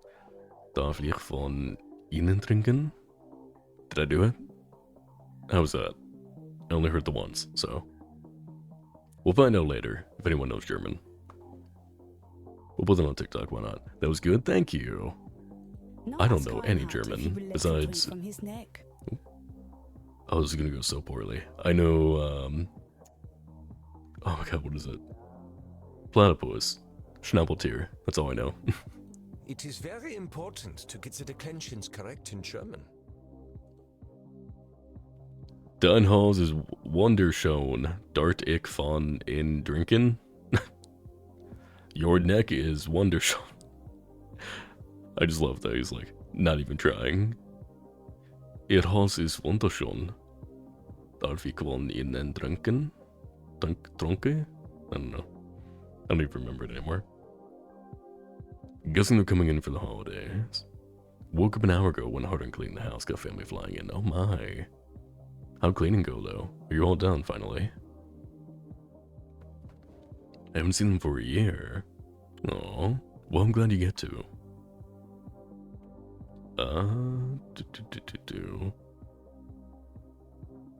Darf ich von Ihnen trinken? Did I do it? How was that? I only heard the once, so. We'll find out later if anyone knows German. We'll put it on TikTok, why not? That was good, thank you. Now I don't ask know Reinhard any if he German, will let you besides- drink from his neck. Oh, this is gonna go so poorly. I know, oh my god, what is it? Platypus. Schnabeltier. That's all I know. It is very important to get the declensions correct in German. Dein Haus is wunderschön. Dart ich von in drinken? Your neck is wunderschön. I just love that he's like, not even trying. Ihr Haus ist wunderschön. Darf ich von Ihnen trinken? Tronke? I don't know. I don't even remember it anymore. Guessing they're coming in for the holidays. Woke up an hour ago, went hard and cleaned the house, got family flying in. Oh my. How'd cleaning go though? Are you all done finally? I haven't seen them for a year. Oh, well, I'm glad you get to.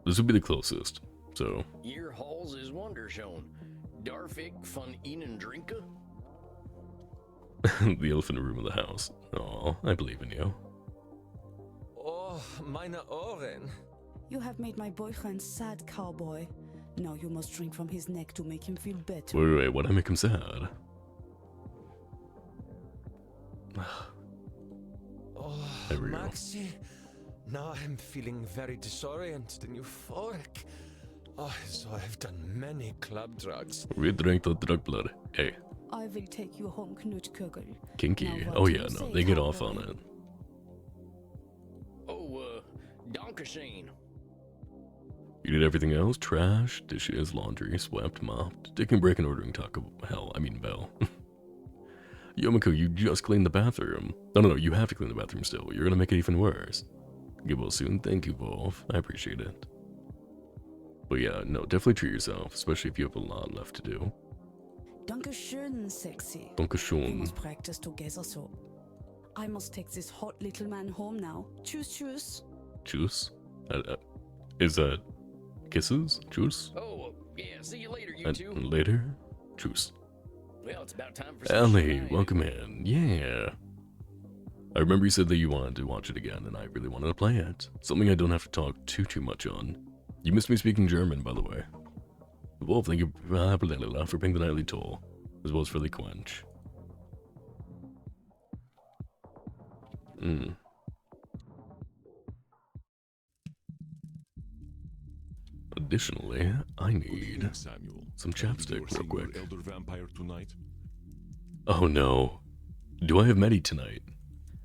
This would be the closest, so. Your halls is wonderschoen. Darfik von Ihnen drinken? The elephant room of the house. Oh, I believe in you. Oh, meine Ohren. You have made my boyfriend sad, cowboy. Now you must drink from his neck to make him feel better. Wait, what'd I make him sad? Oh, There we go. Maxi. Now I'm feeling very disoriented and euphoric. Oh, so I've done many club drugs. We drank the drug blood. Hey, I will take you home, Knutkugel. kinky. Now what Oh do yeah, you no, say, they get off cowboy? on it. Oh, Dankeschön. You did everything else? Trash, dishes, laundry, swept, mopped, taking a break and ordering Taco Bell. Yomiko, you just cleaned the bathroom. No, you have to clean the bathroom still. You're gonna make it even worse. Get well soon. Thank you, Wolf. I appreciate it. But yeah, no, definitely treat yourself, especially if you have a lot left to do. Dankeschön, sexy. We Dankeschön. must practice together, so. I must take this hot little man home now. Tschüss. Juice? Is that kisses? Juice? Oh, yeah, see you later, you And two. later? Juice. Well, it's about time for some Ellie, shenanigans. welcome in. Yeah. I remember you said that you wanted to watch it again, and I really wanted to play it. Something I don't have to talk too much on. You missed me speaking German, by the way. Wolf, thank you for paying the nightly toll, as well as for the quench. Additionally, I Good need evening, Samuel. some I believe chapstick you are real seeing your quick. elder vampire tonight. Oh no. Do I have Medi tonight?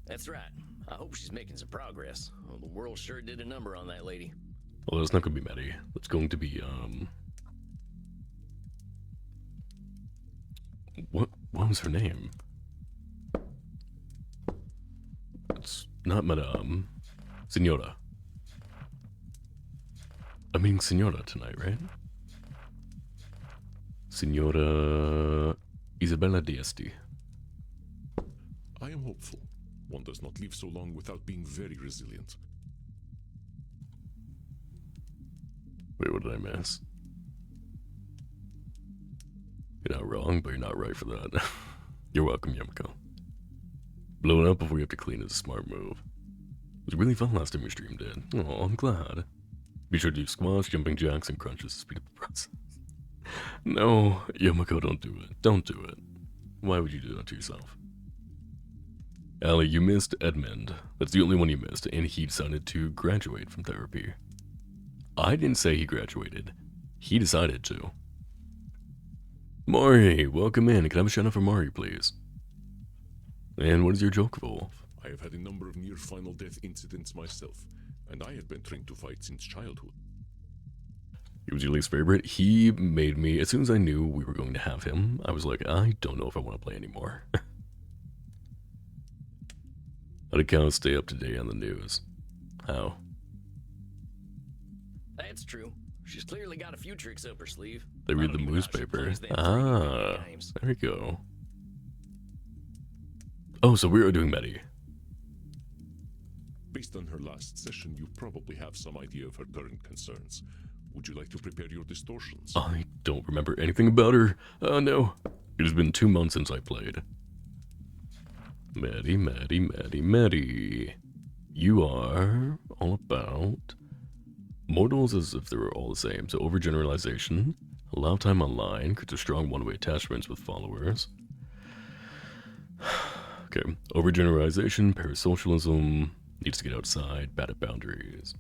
That's right. I hope she's making some progress. Well, the world sure did a number on that lady. Well, it's not going to be Medi. It's going to be, What was her name? It's not Madame. Senora. I'm meeting Senora tonight, right? Senora Isabella Diesti. I am hopeful. One does not live so long without being very resilient. Wait, what did I miss? You're not wrong, but you're not right for that. You're welcome, Yamiko. Blowing up before you have to clean is a smart move. It was really fun last time we streamed it. Oh, I'm glad. Be sure to do squats, jumping jacks, and crunches to speed up the process. No, Yamiko, don't do it. Don't do it. Why would you do that to yourself? Allie, you missed Edmund. That's the only one you missed, and he decided to graduate from therapy. I didn't say he graduated. He decided to. Mari, welcome in. Can I have a shout out for Mari, please? And what is your joke, Wolf? I have had a number of near final death incidents myself, and I had been trained to fight since childhood. He was your least favorite. He made me, as soon as I knew we were going to have him, I was like, I don't know if I want to play anymore. How do cows stay up to date on the news? How? That's true. She's clearly got a few tricks up her sleeve. They I read don't the even know how she newspaper. plays them freaking video Ah, games. there we go. Oh, so we are doing Medi. Based on her last session, you probably have some idea of her current concerns. Would you like to prepare your distortions? I don't remember anything about her. Oh no. It has been 2 months since I played. Medi. You are all about mortals as if they were all the same. So overgeneralization, allow time online, creates a strong one-way attachments with followers. Okay, overgeneralization, parasocialism, needs to get outside, bad at boundaries.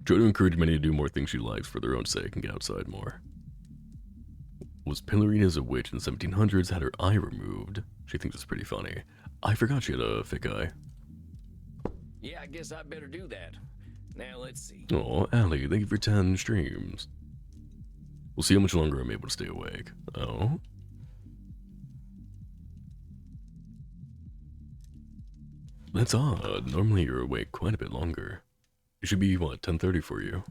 Try to encourage many to do more things she likes for their own sake and get outside more. Was pilloried as a witch in the 1700s, had her eye removed. She thinks it's pretty funny. I forgot she had a fake eye. Yeah, I guess I better do that. Now let's see. Oh, Allie, thank you for 10 streams. We'll see how much longer I'm able to stay awake. Oh? That's odd. Normally you're awake quite a bit longer. It should be, what, 10:30 for you?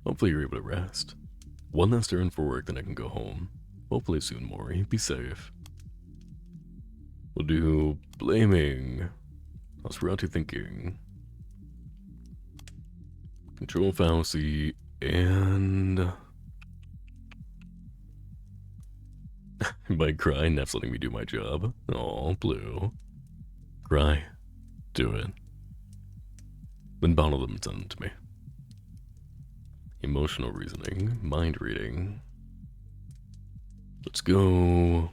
Hopefully you're able to rest. One last errand for work, then I can go home. Hopefully soon, Maury. Be safe. We'll do blaming. Nosferatu thinking. Control fallacy and by cry, Neff's letting me do my job. Oh, Blue. Cry. Do it. Then bottle them and send them to me. Emotional reasoning. Mind reading. Let's go.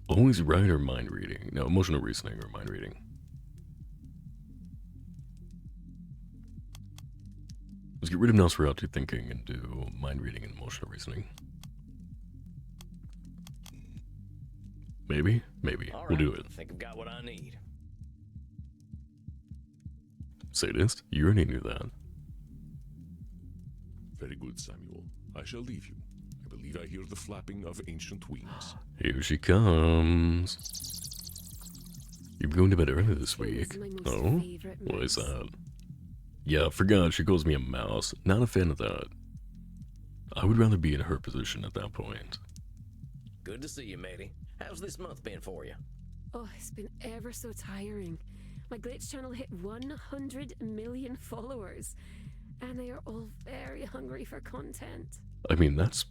Always right or mind reading? No, emotional reasoning or mind reading. Let's get rid of Nosferatu thinking and do mind reading and emotional reasoning. Maybe? Maybe. All We'll right, do it. I think I've got what I need. Sadist? You already knew that. Very good, Samuel. I shall leave you. I believe I hear the flapping of ancient wings. Here she comes. You're going to bed early this week. my most Oh? favorite What is mouse. that? Yeah, I forgot she calls me a mouse. Not a fan of that. I would rather be in her position at that point. Good to see you, matey. How's this month been for you? Oh, it's been ever so tiring. My Glitch channel hit 100 million followers, and they are all very hungry for content. I mean, that's...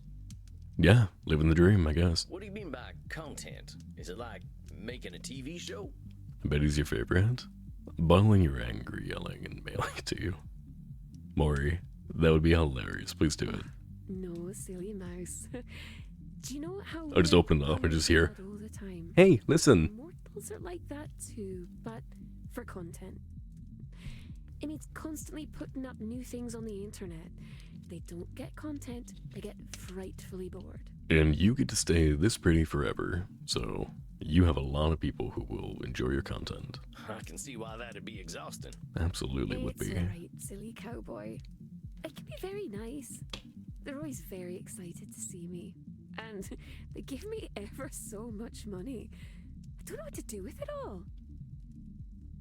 yeah, living the dream, I guess. What do you mean by content? Is it like making a TV show? I bet he's your favorite. Bottling your anger, yelling, and mailing it to you. Maury, that would be hilarious. Please do it. No, silly mouse. Do you know how I'll just we're open it up and just on hear, God all the time? hey, listen. Mortals are like that too, but for content. It means constantly putting up new things on the internet. If they don't get content, they get frightfully bored. And you get to stay this pretty forever, so you have a lot of people who will enjoy your content. I can see why that'd be exhausting. Absolutely would It's be. alright, silly cowboy. It can be very nice. They're always very excited to see me. And they give me ever so much money. I don't know what to do with it all.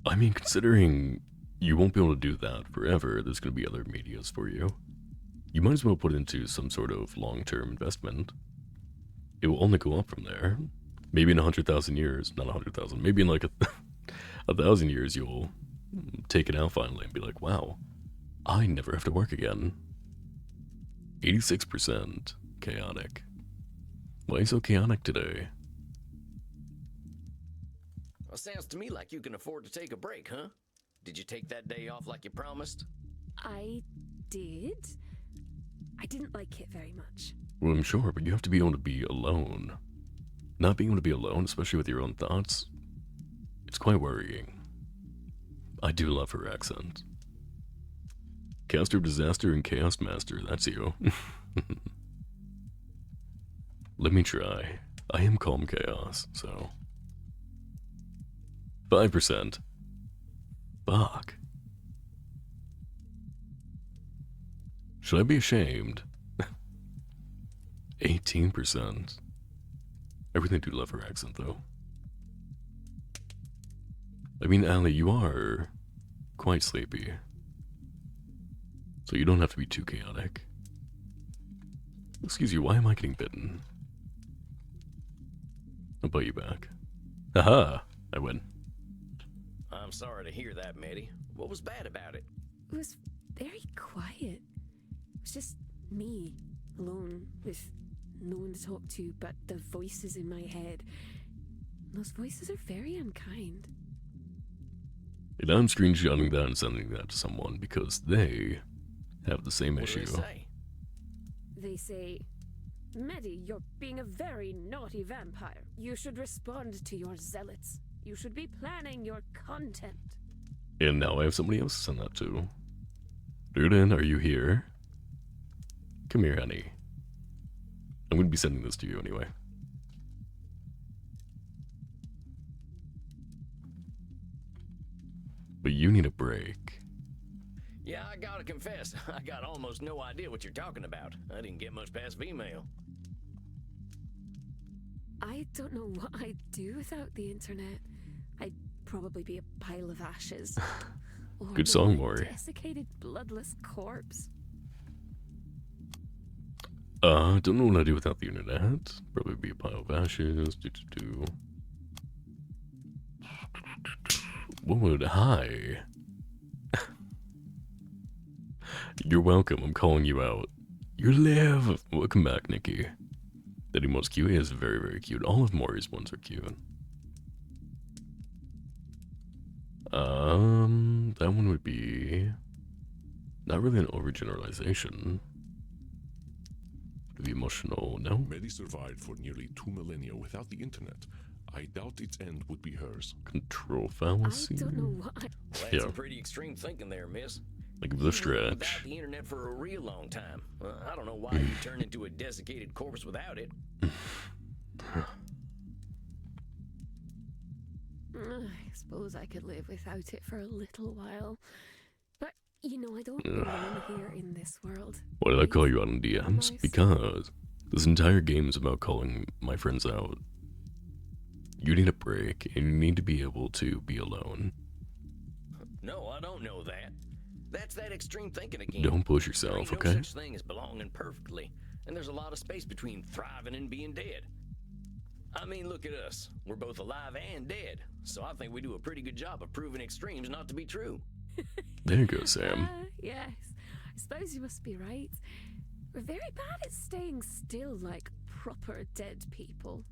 I mean, considering you won't be able to do that forever, there's going to be other medias for you. You might as well put it into some sort of long-term investment. It will only go up from there. Maybe in 100,000 years, not 100,000, maybe in like 1,000 years, you'll take it out finally and be like, wow, I never have to work again. 86% chaotic. Why are you so chaotic today? Well, sounds to me like you can afford to take a break, huh? Did you take that day off like you promised? I did. I didn't like it very much. Well, I'm sure, but you have to be able to be alone. Not being able to be alone, especially with your own thoughts, it's quite worrying. I do love her accent. Caster of Disaster and Chaos Master, that's you. Let me try. I am Calm Chaos, so... 5%. Fuck. Should I be ashamed? 18%. I really do love her accent, though. I mean, Allie, you are quite sleepy. So you don't have to be too chaotic. Excuse you, why am I getting bitten? I'll buy you back. Haha! I win. I'm sorry to hear that, matey. What was bad about it? It was very quiet. It was just me, alone, with no one to talk to but the voices in my head. Those voices are very unkind. And I'm screenshotting that and sending that to someone because they have the same What do issue. they say? They say, Maddie, you're being a very naughty vampire. You should respond to your zealots. You should be planning your content. And now I have somebody else to send that to. Duden, are you here? Come here, honey. I'm going to be sending this to you anyway. But you need a break. Yeah, I gotta confess, I got almost no idea what you're talking about. I didn't get much past female. I don't know what I'd do without the internet. I'd probably be a pile of ashes. Or Good song, a Maury. desiccated, bloodless corpse. Don't know what I'd do without the internet. Probably be a pile of ashes. Wood, hi. You're welcome, I'm calling you out. You live! Welcome back, Nikki. That emote's cute. He is very, very cute. All of Mori's ones are cute. That one would be not really an overgeneralization. Would it be emotional? No. Mary survived for nearly 2 millennia without the internet. I doubt its end would be hers. Control I fallacy. don't know what. Well, that's Yeah. some pretty extreme thinking there, miss. Like the You've lived stretch. without the internet for a real long time. I don't know why you turned into a desiccated corpse without it. I suppose I could live without it for a little while. But, you know, I don't belong here in this world. Why did I call you out on DMs? Nice. Because this entire game is about calling my friends out. You need a break, and you need to be able to be alone. No, I don't know that. That's that extreme thinking again. Don't push There yourself, ain't okay? no such thing as belonging perfectly, and there's a lot of space between thriving and being dead. I mean, look at us. We're both alive and dead, so I think we do a pretty good job of proving extremes not to be true. There you go, Sam. Yes, I suppose you must be right. We're very bad at staying still like proper dead people.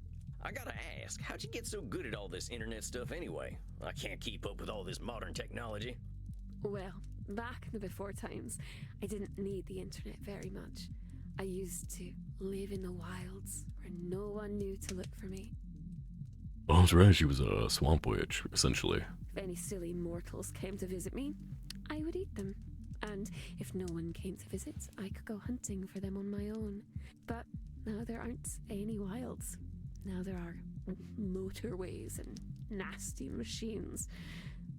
I gotta ask, how'd you get so good at all this internet stuff anyway? I can't keep up with all this modern technology. Well, back in the before times, I didn't need the internet very much. I used to live in the wilds where no one knew to look for me. Oh, that's right, she was a swamp witch, essentially. If any silly mortals came to visit me, I would eat them. And if no one came to visit, I could go hunting for them on my own. But now there aren't any wilds. Now there are motorways and nasty machines.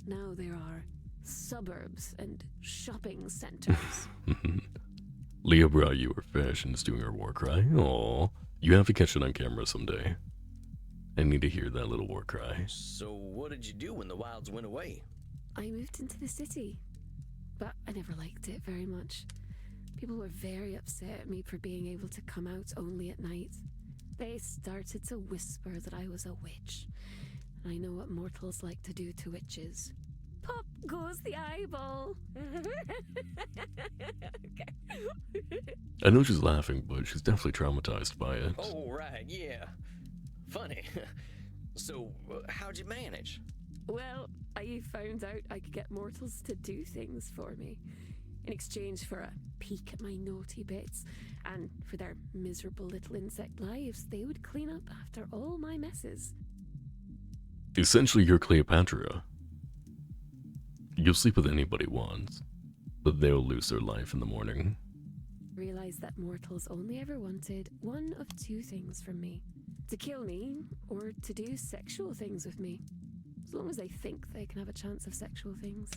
Now there are suburbs and shopping centers. Leah brought you her fish and is doing her war cry. Aww. You have to catch it on camera someday. I need to hear that little war cry. So what did you do when the wilds went away? I moved into the city, but I never liked it very much. People were very upset at me for being able to come out only at night. They started to whisper that I was a witch. And I know what mortals like to do to witches. Pop goes the eyeball. I know she's laughing, but she's definitely traumatized by it. Oh, right, yeah. Funny. So, how'd you manage? Well, I found out I could get mortals to do things for me. In exchange for a peek at my naughty bits, and for their miserable little insect lives, they would clean up after all my messes. Essentially, you're Cleopatra. You'll sleep with anybody once, but they'll lose their life in the morning. Realized that mortals only ever wanted one of two things from me: to kill me, or to do sexual things with me. As long as they think they can have a chance of sexual things,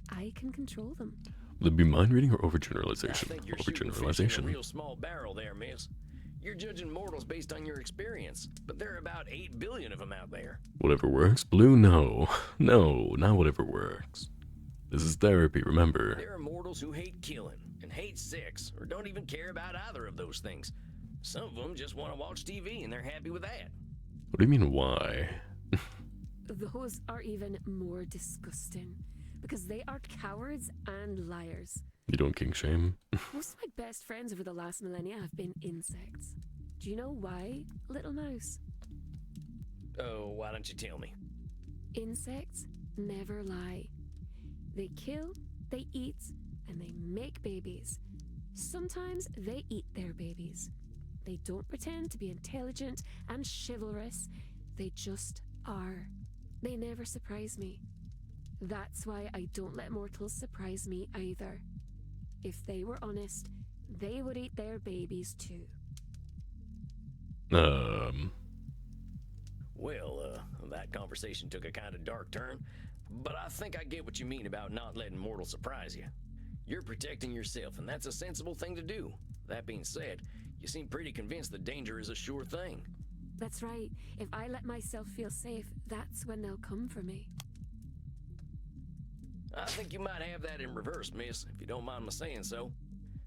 I can control them. Would it be mind reading or I overgeneralization? think you're shooting fish in a Overgeneralization. real small barrel there, miss. You're judging mortals based on your experience, but there are about 8 billion of them out there. Whatever works. Blue, no. No, not whatever works. This is therapy, remember. There are mortals who hate killing and hate sex, or don't even care about either of those things. Some of them just want to watch TV and they're happy with that. What do you mean, why? Those are even more disgusting, because they are cowards and liars. You don't kink shame? Most of my best friends over the last millennia have been insects. Do you know why, little mouse? Oh, why don't you tell me? Insects never lie. They kill, they eat, and they make babies. Sometimes they eat their babies. They don't pretend to be intelligent and chivalrous. They just are. They never surprise me. That's why I don't let mortals surprise me either. If they were honest, they would eat their babies too. Well, that conversation took a kind of dark turn, but I think I get what you mean about not letting mortals surprise you. You're protecting yourself, and that's a sensible thing to do. That being said, you seem pretty convinced that danger is a sure thing. That's right. If I let myself feel safe, that's when they'll come for me. I think you might have that in reverse, miss, if you don't mind my saying so.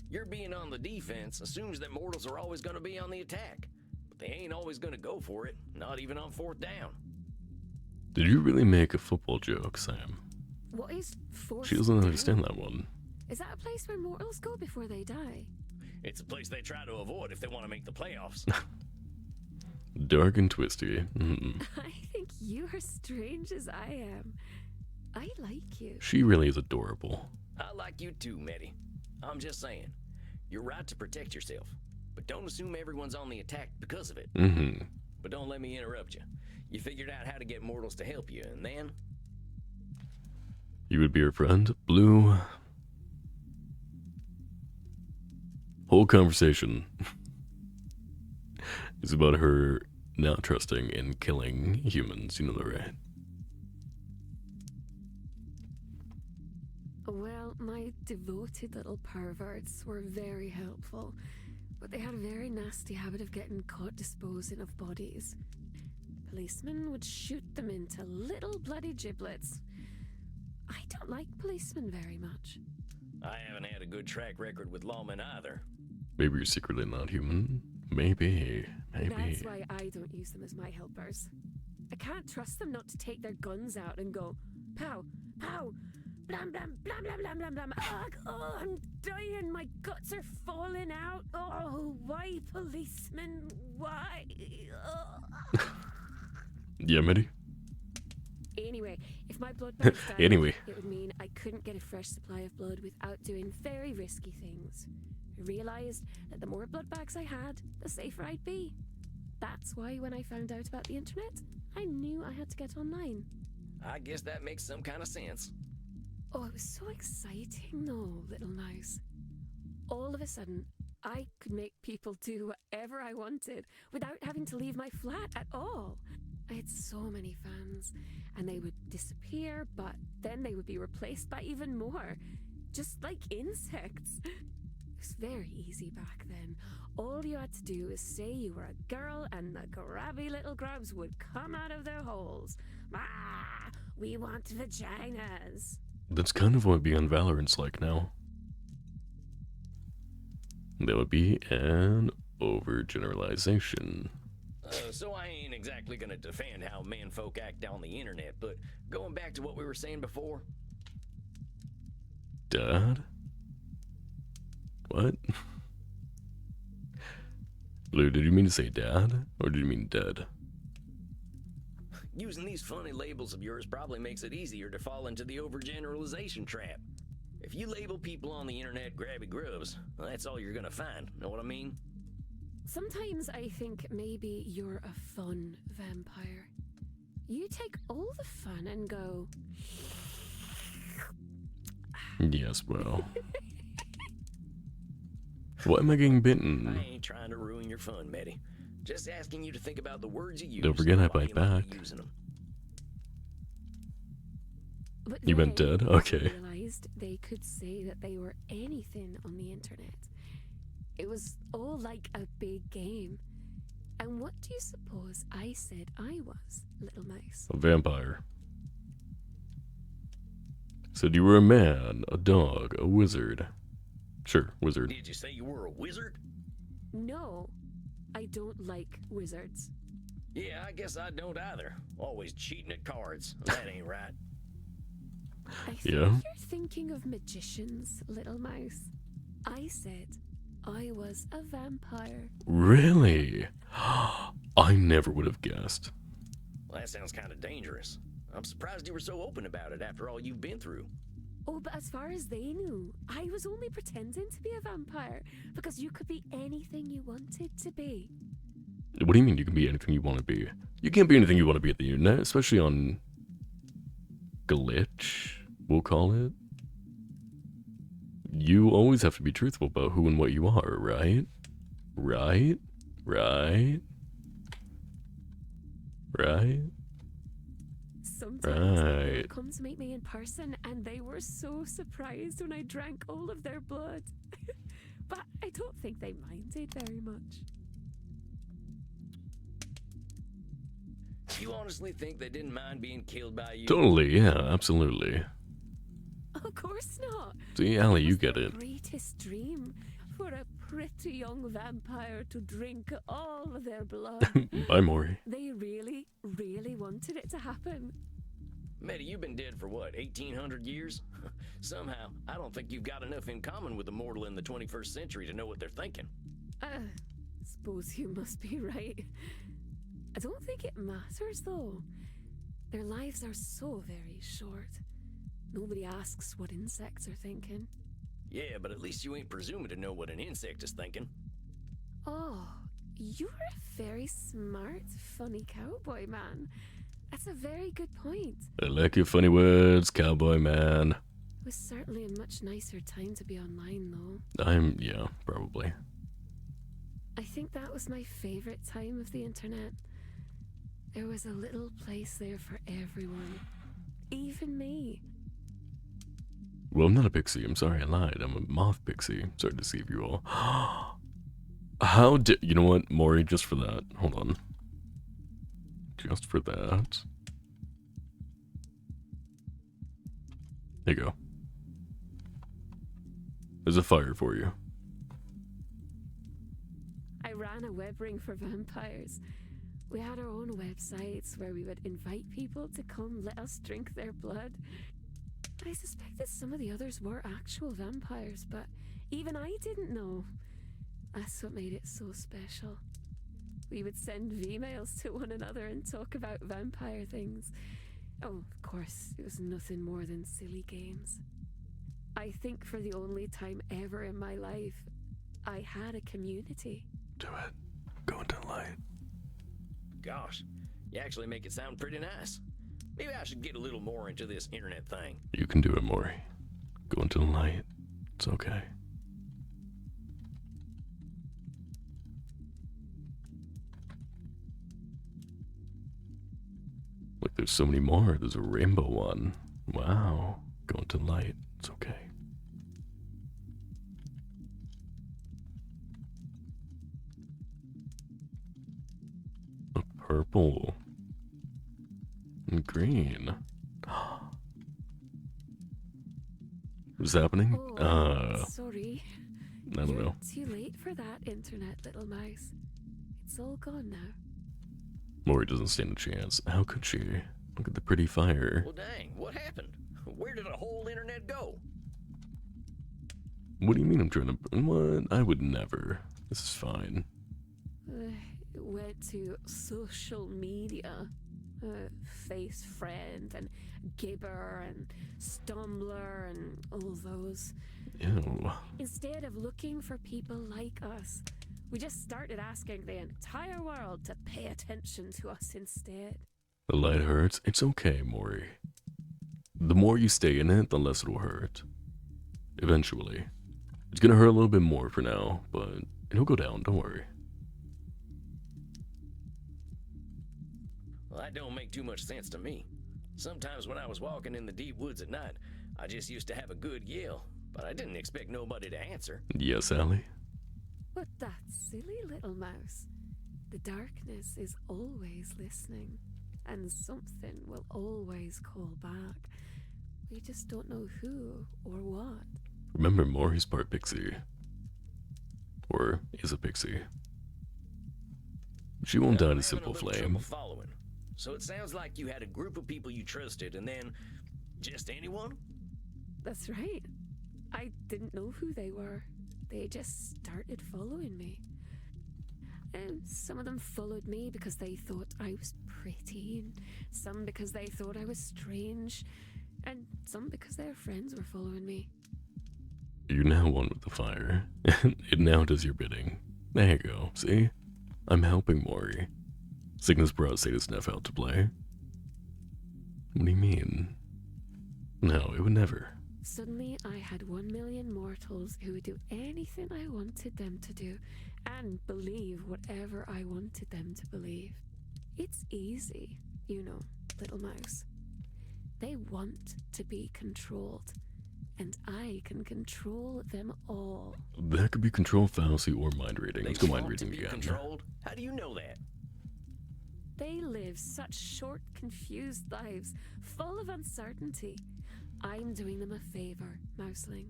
Your being on the defense assumes that mortals are always going to be on the attack. But they ain't always going to go for it, not even on 4th down. Did you really make a football joke, Sam? What is forced She doesn't down? understand that one. Is that a place where mortals go before they die? It's a place they try to avoid if they want to make the playoffs. Dark and twisty. Mm. I think you are strange as I am. I like you. She really is adorable. I like you too, Meddy. I'm just saying, you're right to protect yourself, but don't assume everyone's on the attack because of it. Mm-hmm. But don't let me interrupt you. You figured out how to get mortals to help you, and then? You would be her friend, Blue. Whole conversation is about her not trusting in killing humans, you know that, right? Well, my devoted little perverts were very helpful, but they had a very nasty habit of getting caught disposing of bodies. Policemen would shoot them into little bloody giblets. I don't like policemen very much. I haven't had a good track record with lawmen either. Maybe you're secretly not human. Maybe. That's why I don't use them as my helpers. I can't trust them not to take their guns out and go, pow, pow, blam, blam, blam, blam, blam, blam, blam. Ugh, oh, I'm dying. My guts are falling out. Oh, why, policemen? Why? Yeah, Mitty? Anyway, if my blood banks died, Anyway. it would mean I couldn't get a fresh supply of blood without doing very risky things. I realized that the more blood bags I had, the safer I'd be. That's why when I found out about the internet, I knew I had to get online. I guess that makes some kind of sense. Oh, it was so exciting though, little mouse. All of a sudden, I could make people do whatever I wanted without having to leave my flat at all. I had so many fans, and they would disappear, but then they would be replaced by even more, just like insects. It was very easy back then. All you had to do is say you were a girl, and the grabby little grubs would come out of their holes. Ah, we want vaginas. That's kind of what Beyond Valorant's like now. That would be an overgeneralization. So I ain't exactly gonna defend how menfolk act on the internet, but going back to what we were saying before. Dad? What? Blue, did you mean to say dad? Or did you mean dead? Using these funny labels of yours probably makes it easier to fall into the overgeneralization trap. If you label people on the internet grabby grubs, well, that's all you're gonna find, know what I mean? Sometimes I think maybe you're a fun vampire. You take all the fun and go... Yes, well. Why am I getting bitten? I ain't trying to ruin your fun, Meddy. Just asking you to think about the words you use. Don't forget I and why bite you might be back. using them. But You went then dead? I Okay. realized they could say that they were anything on the internet. It was all like a big game. And what do you suppose I said I was, little mouse? A vampire. Said you were a man, a dog, a wizard. Sure, wizard. Did you say you were a wizard? No, I don't like wizards. Yeah, I guess I don't either. Always cheating at cards. That ain't right. I think Yeah? you're thinking of magicians, little mouse. I said I was a vampire. Really? I never would have guessed. Well, that sounds kind of dangerous. I'm surprised you were so open about it after all you've been through. Oh, but as far as they knew, I was only pretending to be a vampire because you could be anything you wanted to be. What do you mean you can be anything you want to be? You can't be anything you want to be at the internet, especially on Glitch, we'll call it. You always have to be truthful about who and what you are, right? Right? Right? Right? Sometimes they Right. would come to meet me in person and they were so surprised when I drank all of their blood. But I don't think they minded very much. You honestly think they didn't mind being killed by you? Totally, yeah, absolutely. Of course not. See, Allie, It you was get their it. Greatest dream. for a pretty young vampire to drink all of their blood. Bye, Maury. They really, really wanted it to happen. Medi, you've been dead for what, 1,800 years? Somehow, I don't think you've got enough in common with a mortal in the 21st century to know what they're thinking. Suppose you must be right. I don't think it matters, though. Their lives are so very short. Nobody asks what insects are thinking. Yeah, but at least you ain't presuming to know what an insect is thinking. Oh, you're a very smart, funny cowboy man. That's a very good point. I like your funny words, cowboy man. It was certainly a much nicer time to be online, though. Yeah, probably. I think that was my favorite time of the internet. There was a little place there for everyone. Even me. Well, I'm not a pixie. I'm sorry, I lied. I'm a moth pixie. Sorry to deceive you all. How did... You know what, Maury, just for that. Hold on. Just for that. There you go. There's a fire for you. I ran a web ring for vampires. We had our own websites where we would invite people to come let us drink their blood. I suspected some of the others were actual vampires, but even I didn't know. That's what made it so special. We would send V-mails to one another and talk about vampire things. Oh, of course, it was nothing more than silly games. I think for the only time ever in my life, I had a community. Do it. Go into the light. Gosh, you actually make it sound pretty nice. Maybe I should get a little more into this internet thing. You can do it, Maury. Go into the light. It's okay. Look, there's so many more. There's a rainbow one. Wow. Go into the light. It's okay. A purple. And green. What's happening? Sorry. I don't know. Too late for that, internet little mouse. It's all gone now. Maury doesn't stand a chance. How could she? Look at the pretty fire. Well, dang, what happened? Where did the whole internet go? What do you mean I'm trying to... What? I would never. This is fine. It went to social media. Face Friend and Gibber and Stumbler and all those. Ew. Instead of looking for people like us, we just started asking the entire world to pay attention to us instead. The light hurts. It's okay, Maury. The more you stay in it, the less it'll hurt. Eventually. It's gonna hurt a little bit more for now, but it'll go down, don't worry. Well, that don't make too much sense to me. Sometimes when I was walking in the deep woods at night, I just used to have a good yell, but I didn't expect nobody to answer. Yes, Allie? But that silly little mouse. The darkness is always listening, and something will always call back. We just don't know who or what. Remember, Maury's part pixie. Or is a pixie. She won't die in a simple flame. Following. So it sounds like you had a group of people you trusted, and then just anyone? That's right. I didn't know who they were. They just started following me. And some of them followed me because they thought I was pretty, and some because they thought I was strange, and some because their friends were following me. You're now one with the fire. It now does your bidding. There you go, see? I'm helping Maury. Cygnus brought Sadist Neff out to play. What do you mean? No, it would never. Suddenly, I had 1 million mortals who would do anything I wanted them to do, and believe whatever I wanted them to believe. It's easy, you know, little mouse. They want to be controlled, and I can control them all. That could be control fallacy or mind reading. Let's go mind reading again. Controlled? How do you know that? They live such short, confused lives, full of uncertainty. I'm doing them a favor, Mouseling.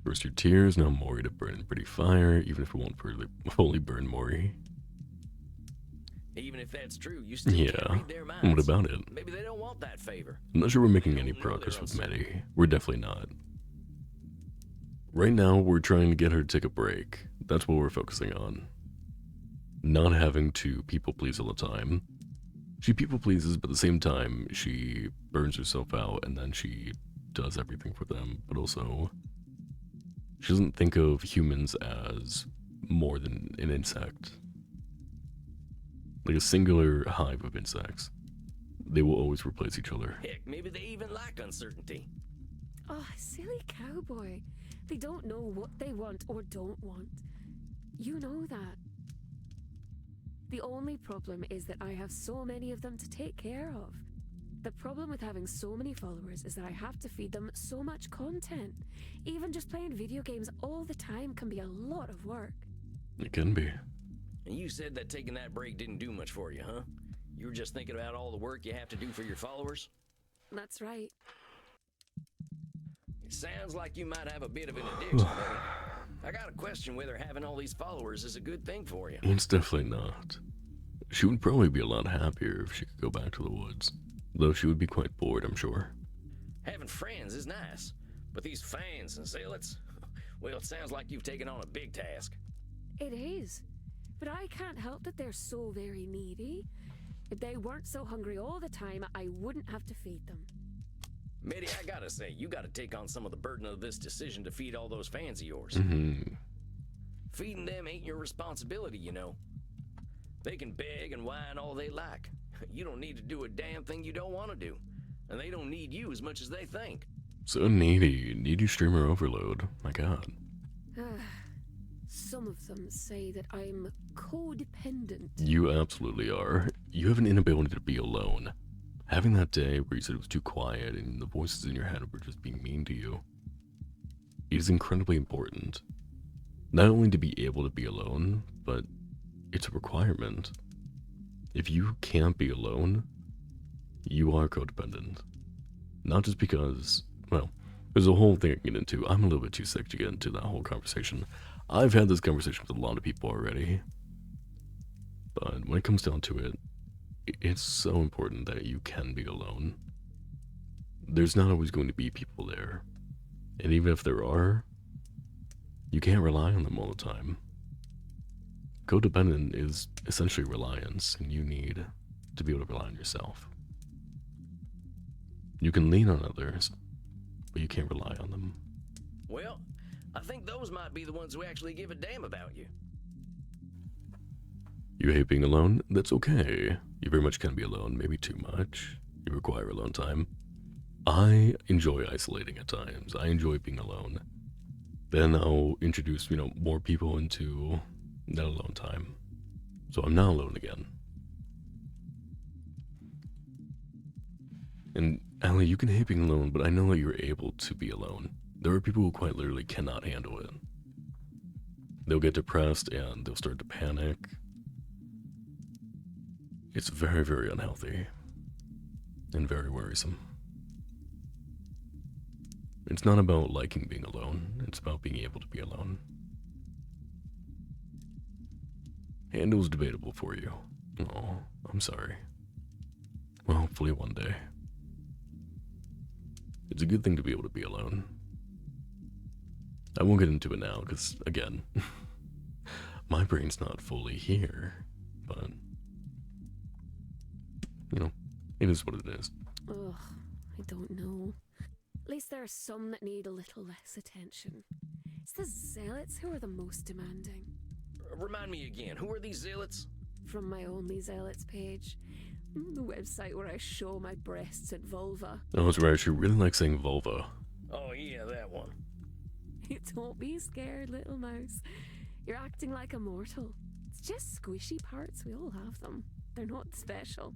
First your tears, now Mori to burn in pretty fire, even if it won't fully burn Mori. Even if that's true, you still Yeah, can't read their minds. what about it? Maybe they don't want that favor. I'm not sure we're making They any don't know progress they're with uncertain. Medi. We're definitely not. Right now, we're trying to get her to take a break. That's what we're focusing on. Not having to people please all the time. She people pleases, but at the same time, she burns herself out and then she does everything for them. But also, she doesn't think of humans as more than an insect. Like a singular hive of insects. They will always replace each other. Heck, maybe they even like uncertainty. Oh, silly cowboy. They don't know what they want or don't want. You know that. The only problem is that I have so many of them to take care of. The problem with having so many followers is that I have to feed them so much content. Even just playing video games all the time can be a lot of work. It can be. And you said that taking that break didn't do much for you, huh? You were just thinking about all the work you have to do for your followers? That's right. It sounds like you might have a bit of an addiction, buddy. I gotta question whether having all these followers is a good thing for you. It's definitely not. She would probably be a lot happier if she could go back to the woods. Though she would be quite bored, I'm sure. Having friends is nice, but these fans and zealots, well, it sounds like you've taken on a big task. It is. But I can't help that they're so very needy. If they weren't so hungry all the time, I wouldn't have to feed them. Medi, I gotta say, you gotta take on some of the burden of this decision to feed all those fans of yours. Mm-hmm. Feeding them ain't your responsibility, you know. They can beg and whine all they like. You don't need to do a damn thing you don't want to do. And they don't need you as much as they think. So needy streamer overload. My god. Some of them say that I'm codependent. You absolutely are. You have an inability to be alone. Having that day where you said it was too quiet and the voices in your head were just being mean to you, it is incredibly important. Not only to be able to be alone, but it's a requirement. If you can't be alone, you are codependent. Not just because, well, there's a whole thing I can get into. I'm a little bit too sick to get into that whole conversation. I've had this conversation with a lot of people already. But when it comes down to it, it's so important that you can be alone. There's not always going to be people there. And even if there are, you can't rely on them all the time. Codependent is essentially reliance, and you need to be able to rely on yourself. You can lean on others, but you can't rely on them. Well, I think those might be the ones who actually give a damn about you. You hate being alone? That's okay. You very much can be alone, maybe too much. You require alone time. I enjoy isolating at times. I enjoy being alone. Then I'll introduce, more people into that alone time. So I'm not alone again. And Allie, you can hate being alone, but I know that you're able to be alone. There are people who quite literally cannot handle it. They'll get depressed and they'll start to panic. It's very, very unhealthy. And very worrisome. It's not about liking being alone. It's about being able to be alone. Handle's debatable for you. Oh, I'm sorry. Well, hopefully one day. It's a good thing to be able to be alone. I won't get into it now, because, again, my brain's not fully here, but, it is what it is. Ugh, I don't know. At least there are some that need a little less attention. It's the zealots who are the most demanding. Remind me again, who are these zealots? From my Only Zealots page. The website where I show my breasts and vulva. Oh, that's right, she really likes saying vulva. Oh yeah, that one. Don't be scared, little mouse. You're acting like a mortal. It's just squishy parts, we all have them. They're not special.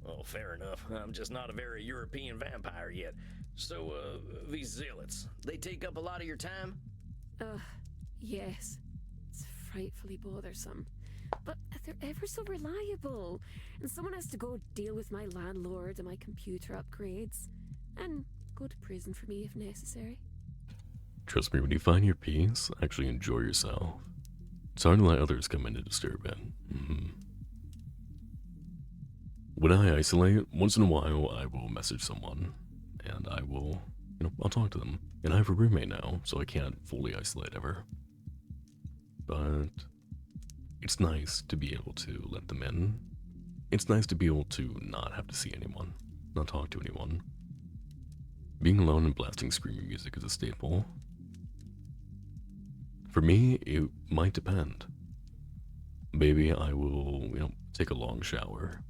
Oh, fair enough. I'm just not a very European vampire yet. So, these zealots, they take up a lot of your time? Yes. It's frightfully bothersome. But they're ever so reliable. And someone has to go deal with my landlord and my computer upgrades. And go to prison for me if necessary. Trust me, when you find your peace, actually enjoy yourself. It's hard to let others come in to disturb it. When I isolate, once in a while I will message someone, and I will, I'll talk to them. And I have a roommate now, so I can't fully isolate ever. But it's nice to be able to let them in. It's nice to be able to not have to see anyone, not talk to anyone. Being alone and blasting screaming music is a staple. For me, it might depend. Maybe I will, take a long shower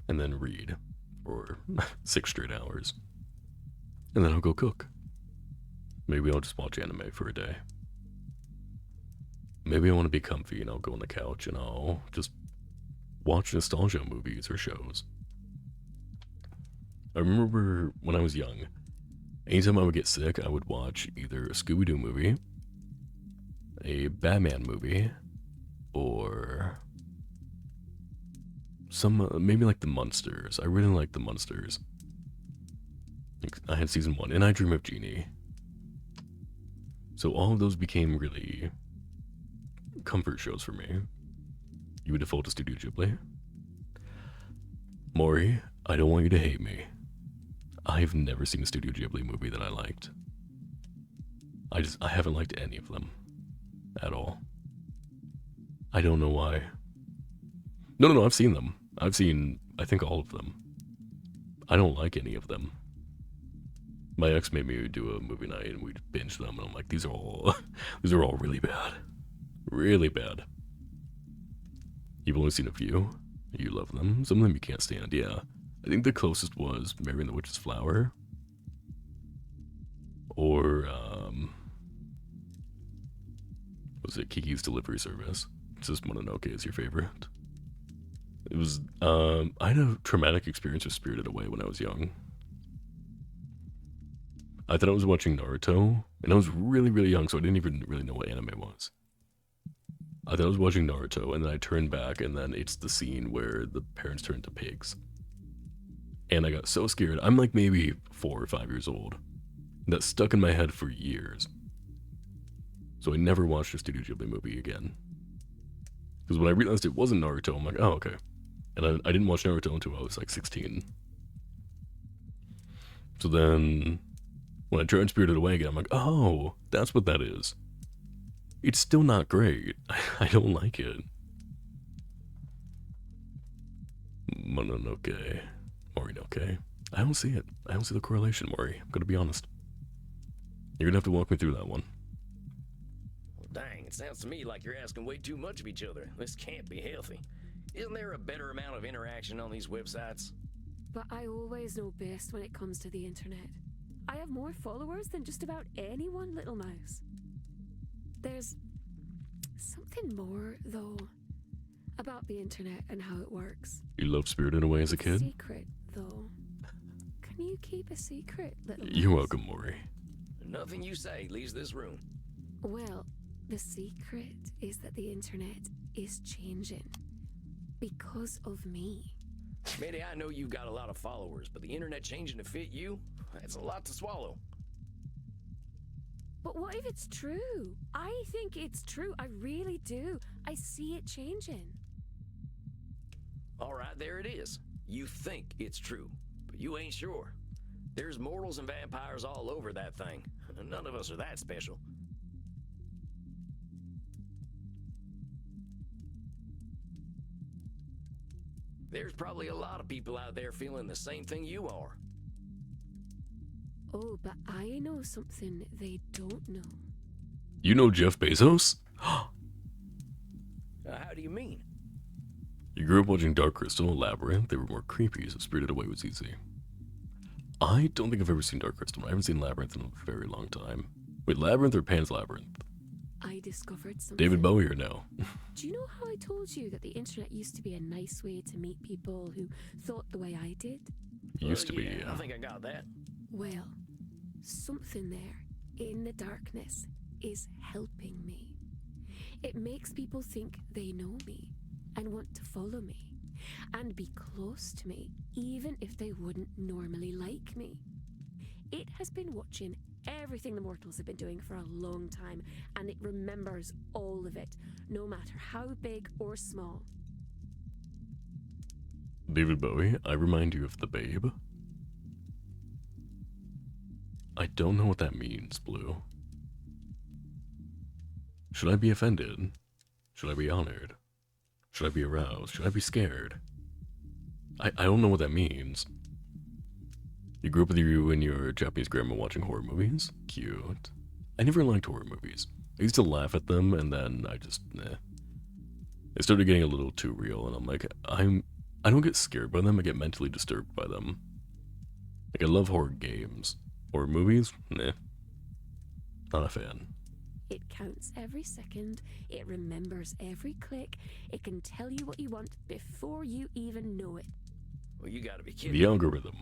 and then read for 6 straight hours. And then I'll go cook. Maybe I'll just watch anime for a day. Maybe I want to be comfy and I'll go on the couch and I'll just watch nostalgia movies or shows. I remember when I was young, anytime I would get sick, I would watch either a Scooby-Doo movie, a Batman movie, or some, maybe like the Munsters. I really like the Munsters. I had season 1, and I Dream of Jeannie. So all of those became really comfort shows for me. You would default to Studio Ghibli. Maury, I don't want you to hate me. I've never seen a Studio Ghibli movie that I liked. I haven't liked any of them. At all. I don't know why. No, I've seen them. I've seen, I think, all of them. I don't like any of them. My ex made me do a movie night and we'd binge them, and I'm like, these are all really bad. Really bad. You've only seen a few. You love them. Some of them you can't stand, yeah. I think the closest was Mary and the Witch's Flower. Or, was it Kiki's Delivery Service? It's just Mononoke is your favorite. It was, I had a traumatic experience with Spirited Away when I was young. I thought I was watching Naruto, and I was really, really young, so I didn't even really know what anime was. I thought I was watching Naruto, and then I turned back, and then it's the scene where the parents turn into pigs. And I got so scared. I'm like maybe 4 or 5 years old. That stuck in my head for years. So I never watched a Studio Ghibli movie again. Because when I realized it wasn't Naruto, I'm like, oh, okay. And I didn't watch Naruto until I was like 16. So then, when I tried Spirited Away again, I'm like, oh, that's what that is. It's still not great. I don't like it. Mononoke. Morinoke. I don't see it. I don't see the correlation, Mori. I'm gonna be honest. You're gonna have to walk me through that one. Well, dang, it sounds to me like you're asking way too much of each other. This can't be healthy. Isn't there a better amount of interaction on these websites? But I always know best when it comes to the internet. I have more followers than just about anyone, Little Mouse. There's something more, though, about the internet and how it works. You loved Spirited Away as a kid? Secret, though. Can you keep a secret, Little Mouse? You're welcome, Mori. Nothing you say leaves this room. Well, the secret is that the internet is changing. Because of me. Maybe I know you've got a lot of followers, but the internet changing to fit you? That's a lot to swallow. But what if it's true? I think it's true. I really do. I see it changing. All right, there it is. You think it's true, but you ain't sure. There's mortals and vampires all over that thing. None of us are that special. There's probably a lot of people out there feeling the same thing you are. Oh, but I know something they don't know. You know Jeff Bezos? How do you mean? You grew up watching Dark Crystal and Labyrinth. They were more creepy, so Spirited Away was easy. I don't think I've ever seen Dark Crystal. I haven't seen Labyrinth in a very long time. Wait, Labyrinth or Pan's Labyrinth? I discovered something. David Bowie or no? Do you know how I told you that the internet used to be a nice way to meet people who thought the way I did? Used to be, yeah. I think I got that. Well, something there in the darkness is helping me. It makes people think they know me and want to follow me and be close to me, even if they wouldn't normally like me. It has been watching everything the mortals have been doing for a long time, and it remembers all of it, no matter how big or small. David Bowie, I remind you of the Babe. I don't know what that means, Blue. Should I be offended? Should I be honored? Should I be aroused? Should I be scared? I don't know what that means. You grew up with you and your Japanese grandma watching horror movies? Cute. I never liked horror movies. I used to laugh at them, and then I just, They started getting a little too real, and I'm like, I don't get scared by them, I get mentally disturbed by them. Like, I love horror games. Horror movies? Nah. Not a fan. It counts every second, it remembers every click, it can tell you what you want before you even know it. Well, you gotta be kidding. The algorithm.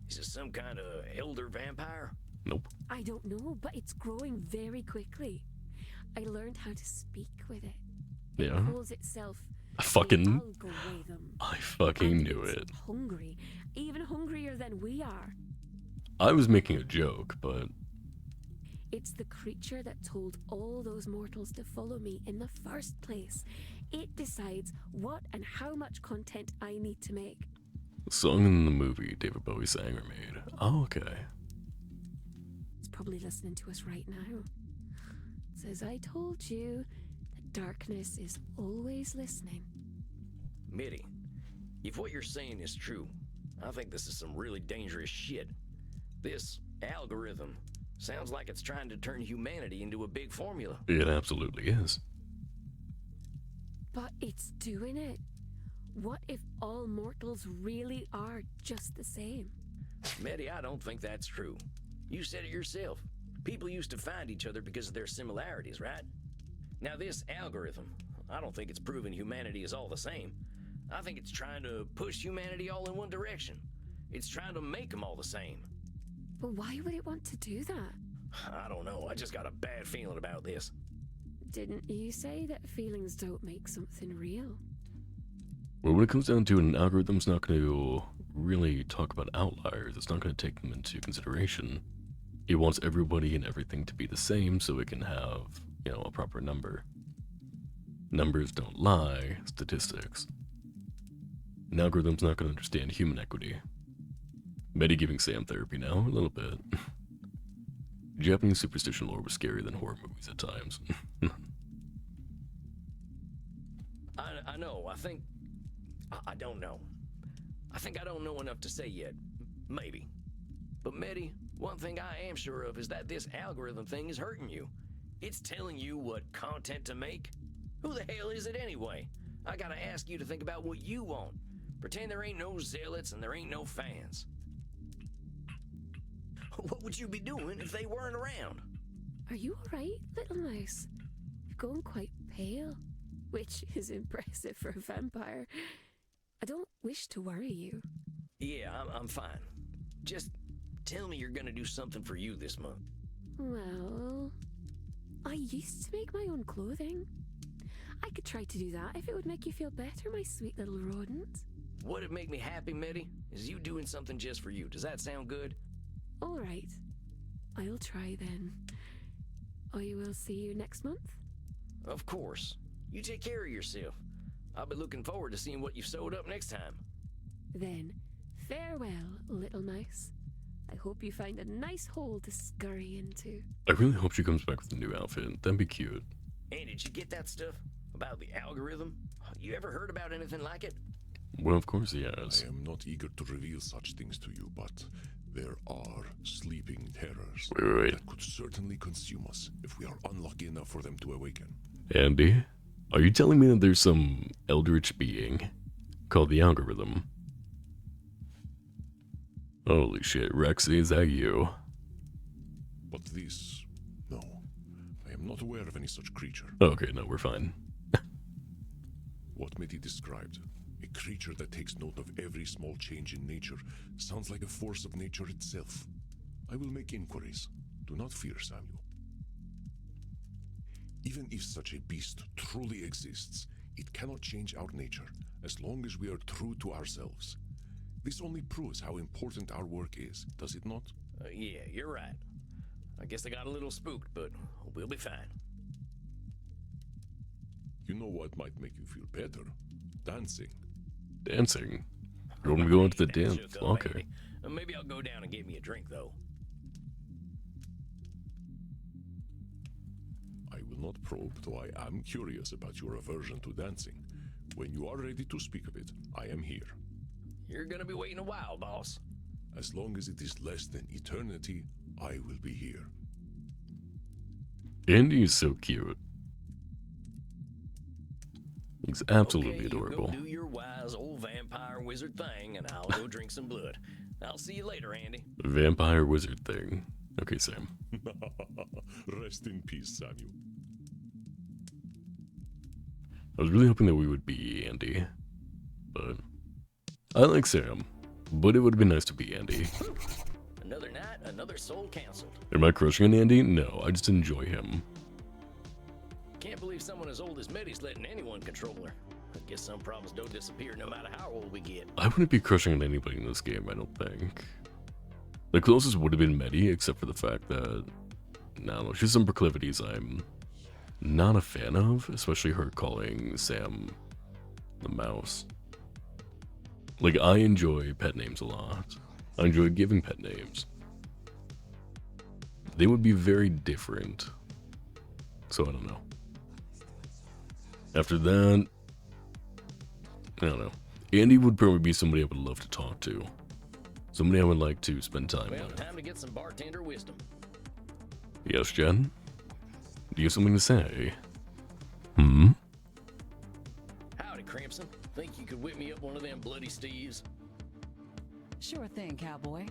Is it some kind of elder vampire? Nope. I don't know, but it's growing very quickly. I learned how to speak with it. Yeah. It calls itself I fucking and knew it's it. Hungry, even hungrier than we are. I was making a joke, but It's the creature that told all those mortals to follow me in the first place. It decides what and how much content I need to make. the song in the movie David Bowie sang or made. Oh, okay. It's probably listening to us right now. It says, I told you that darkness is always listening. Mitty, if what you're saying is true, I think this is some really dangerous shit. This algorithm sounds like it's trying to turn humanity into a big formula. It absolutely is. But it's doing it. What if all mortals really are just the same? Mitty, I don't think that's true. You said it yourself. People used to find each other because of their similarities, right? Now this algorithm, I don't think it's proving humanity is all the same. I think it's trying to push humanity all in one direction. It's trying to make them all the same. But why would it want to do that? I don't know, I just got a bad feeling about this. Didn't you say that feelings don't make something real? Well, when it comes down to it, an algorithm's not going to really talk about outliers. It's not going to take them into consideration. It wants everybody and everything to be the same so it can have, a proper number. Numbers don't lie, statistics. An algorithm's not going to understand human equity. Betty giving Sam therapy now, a little bit. Japanese superstition lore was scarier than horror movies at times. I know, I don't know. I think I don't know enough to say yet. Maybe. But Mitty, one thing I am sure of is that this algorithm thing is hurting you. It's telling you what content to make. Who the hell is it anyway? I gotta ask you to think about what you want. Pretend there ain't no zealots and there ain't no fans. What would you be doing if they weren't around? Are you alright, little mouse? You've gone quite pale, which is impressive for a vampire. I don't wish to worry you. Yeah, I'm fine. Just tell me you're gonna do something for you this month. Well, I used to make my own clothing. I could try to do that if it would make you feel better, my sweet little rodent. What'd make me happy, Mitty, is you doing something just for you. Does that sound good? All right. I'll try then. I will see you next month? Of course. You take care of yourself. I'll be looking forward to seeing what you've sewed up next time. Then, farewell, little mouse. I hope you find a nice hole to scurry into. I really hope she comes back with a new outfit. That'd be cute. Hey, did you get that stuff about the algorithm? You ever heard about anything like it? Well, of course he has. I am not eager to reveal such things to you, but there are sleeping terrors Wait. that could certainly consume us if we are unlucky enough for them to awaken. Andy, are you telling me that there's some eldritch being called the algorithm? Holy shit, Rexy, is that you? But this, no. I am not aware of any such creature. Okay, no, we're fine. What Mitty described, a creature that takes note of every small change in nature, sounds like a force of nature itself. I will make inquiries. Do not fear, Samuel. Even if such a beast truly exists, it cannot change our nature as long as we are true to ourselves. This only proves how important our work is, does it not? Yeah, you're right. I guess I got a little spooked, but we'll be fine. You know what might make you feel better? Dancing. Dancing? You want me to go into the That dance? shook up, Okay. Andy. Maybe I'll go down and get me a drink, though. I will not probe, though I am curious about your aversion to dancing. When you are ready to speak of it, I am here. You're gonna be waiting a while, boss. As long as it is less than eternity, I will be here. Andy is so cute. He's absolutely Okay, adorable. You go do your wise old vampire wizard thing, and I'll go drink some blood. I'll see you later, Andy. Vampire wizard thing. Okay, Sam. Rest in peace, Samuel. I was really hoping that we would be Andy. But I like Sam. But it would have been nice to be Andy. Another night, another soul canceled. Am I crushing on Andy? No, I just enjoy him. Can't believe someone as old as Meddy's letting anyone control her. I guess some problems don't disappear no matter how old we get. I wouldn't be crushing on anybody in this game, I don't think. The closest would have been Meddy, except for the fact that, no, she's some proclivities I'm not a fan of, especially her calling Sam the mouse. Like, I enjoy pet names a lot. I enjoy giving pet names. They would be very different. So I don't know. After that, I don't know. Andy would probably be somebody I would love to talk to. Somebody I would like to spend time Well, with. time to get some bartender wisdom. Yes, Jen? Do you have something to say? Hmm? Howdy, Crimson. Think you could whip me up one of them bloody steves? Sure thing, cowboy.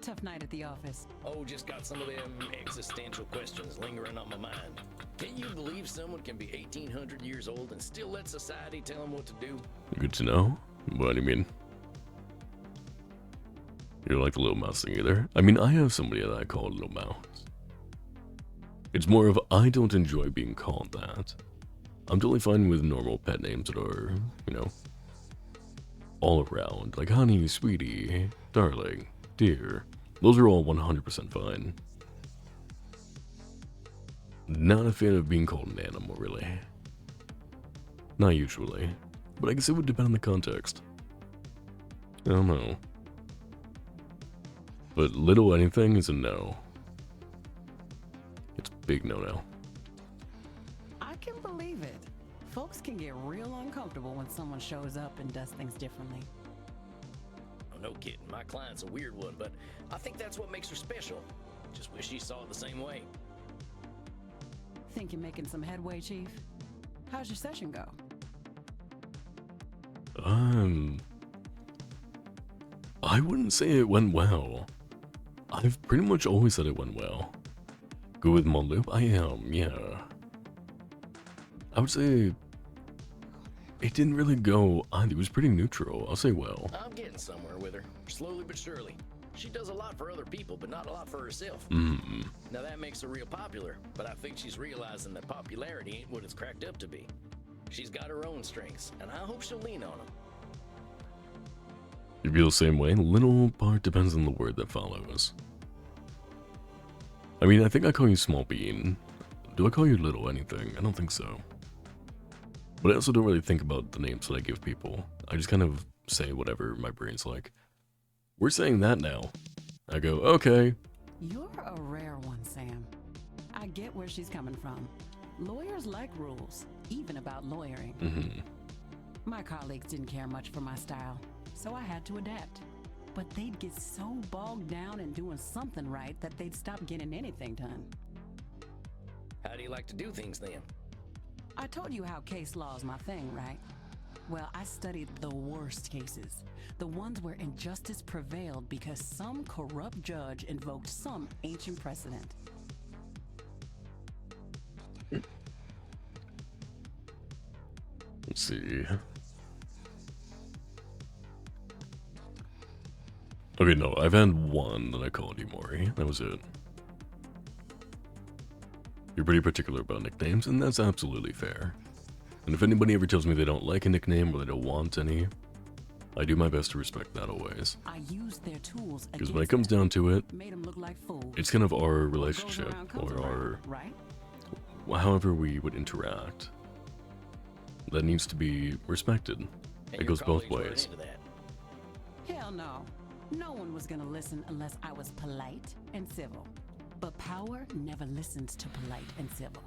Tough night at the office. Oh, just got some of them existential questions lingering on my mind. Can you believe someone can be 1,800 years old and still let society tell them what to do? Good to know. What do you mean? You're like the little mouse thing either. I mean, I have somebody that I call little mouse. It's more of, I don't enjoy being called that. I'm totally fine with normal pet names that are, you know, all around. Like honey, sweetie, darling, dear. Those are all 100% fine. Not a fan of being called an animal, really. Not usually. But I guess it would depend on the context. I don't know. But little anything is a no. It's a big no-no. I can believe it. Folks can get real uncomfortable when someone shows up and does things differently. Oh, no kidding. My client's a weird one, but I think that's what makes her special. Just wish she saw it the same way. Think you're making some headway, Chief? How's your session go? I wouldn't say it went well. I've pretty much always said it went well. Good with Mon Loop? I am, yeah. I would say it didn't really go either. It was pretty neutral. I'll say well. I'm getting somewhere with her, slowly but surely. She does a lot for other people, but not a lot for herself. Now that makes her real popular, but I think she's realizing that popularity ain't what it's cracked up to be. She's got her own strengths, and I hope she'll lean on them. You feel the same way? Little part depends on the word that follows. I mean, I think I call you Small Bean. Do I call you Little anything? I don't think so. But I also don't really think about the names that I give people. I just kind of say whatever my brain's like. We're saying that now. I go, okay. You're a rare one, Sam. I get where she's coming from. Lawyers like rules, even about lawyering. My colleagues didn't care much for my style, so I had to adapt. But they'd get so bogged down in doing something right that they'd stop getting anything done. How do you like to do things then? I told you how case law is my thing, right? Well, I studied the worst cases. The ones where injustice prevailed because some corrupt judge invoked some ancient precedent. Let's see. Okay, no, I've had one that I called you Maury. That was it. You're pretty particular about nicknames, and that's absolutely fair. And if anybody ever tells me they don't like a nickname or they don't want any, I do my best to respect that always. I used their tools Because when it comes down to it, made them look like fools. it's kind of our What goes relationship, around comes or our, around, right? however we would interact, that needs to be respected. And It your goes both colleagues run ways. into that. Hell no. No one was gonna listen unless I was polite and civil. But power never listens to polite and civil.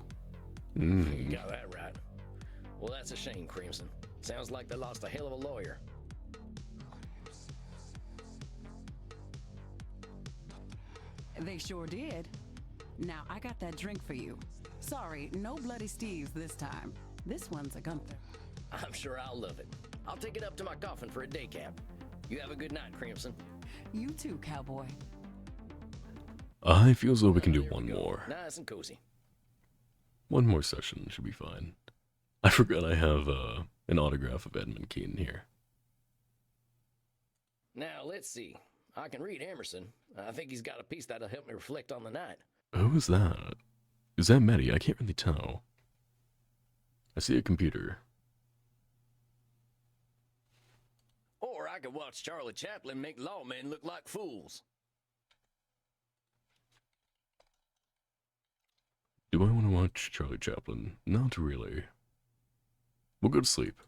You got that right. Well, that's a shame, Crimson. Sounds like they lost a hell of a lawyer. They sure did. Now, I got that drink for you. Sorry, no Bloody Steves this time. This one's a Gunther. I'm sure I'll love it. I'll take it up to my coffin for a day cap. You have a good night, Crimson. You too, cowboy. I feel as though we can do There we one go. more. Nice and cozy. One more session should be fine. I forgot I have an autograph of Edmund Keaton here. Now, let's see. I can read Emerson. I think he's got a piece that'll help me reflect on the night. Who is that? Is that Maddie? I can't really tell. I see a computer. Or I could watch Charlie Chaplin make lawmen look like fools. Do I want to watch Charlie Chaplin? Not really. We'll go to sleep.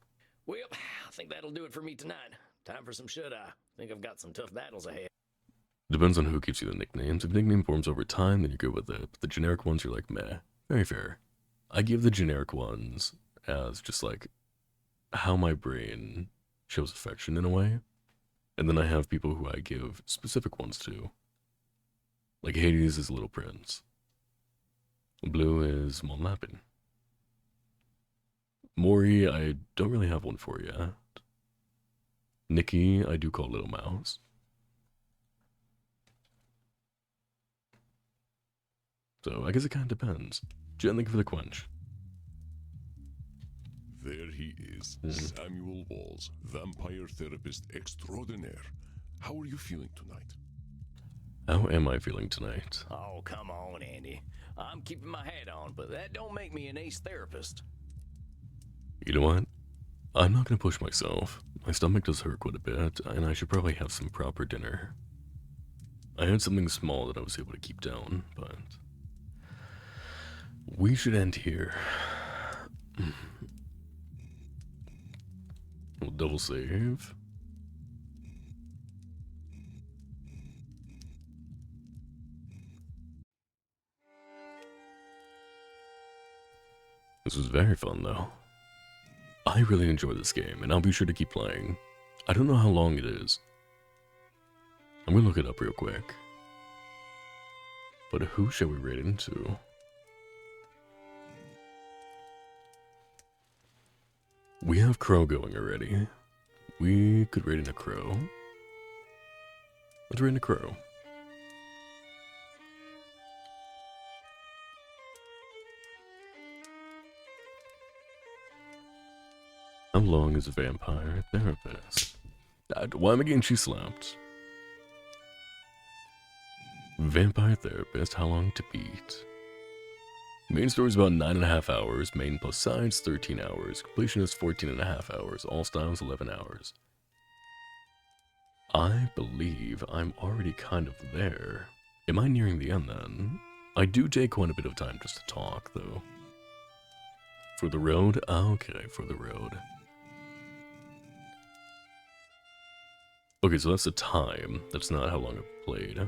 Well, I think that'll do it for me tonight. Time for some shut-eye. Think I've got some tough battles ahead. Depends on who gives you the nicknames. If nickname forms over time, then you're good with it. But the generic ones are like, meh. Very fair. I give the generic ones as just like how my brain shows affection in a way. And then I have people who I give specific ones to. Like Hades is Little Prince. Blue is Mon Lapin. Mori, I don't really have one for yet. Nikki, I do call Little Mouse. So I guess it kind of depends. Jen, thank you for the quench. There he is, Samuel Walls, vampire therapist extraordinaire. How are you feeling tonight? How am I feeling tonight? Oh, come on, Andy. I'm keeping my hat on, but that don't make me an ace therapist. You know what? I'm not gonna push myself. My stomach does hurt quite a bit, and I should probably have some proper dinner. I had something small that I was able to keep down, but we should end here. We'll double save. This was very fun, though. I really enjoy this game, and I'll be sure to keep playing. I don't know how long it is. I'm gonna look it up real quick. But who shall we raid into? We have Crow going already. We could raid in a Crow. Let's raid in a Crow. How long is a vampire therapist? Why am I getting she slapped? Vampire therapist, how long to beat? Main story is about 9.5 hours, main plus sides 13 hours, completion is 14.5 hours, all styles 11 hours. I believe I'm already kind of there. Am I nearing the end then? I do take quite a bit of time just to talk though. For the road? Okay, for the road. Okay, so that's the time. That's not how long I've played.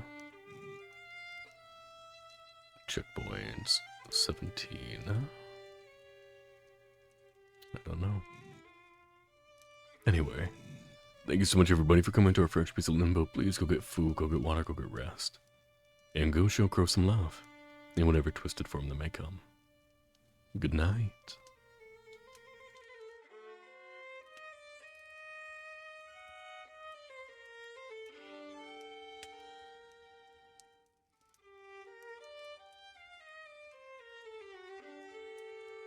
Checkpoints. 17. I don't know. Anyway. Thank you so much everybody for coming to our first piece of Limbo. Please go get food, go get water, go get rest. And go show Crow some love. In whatever twisted form that may come. Good night.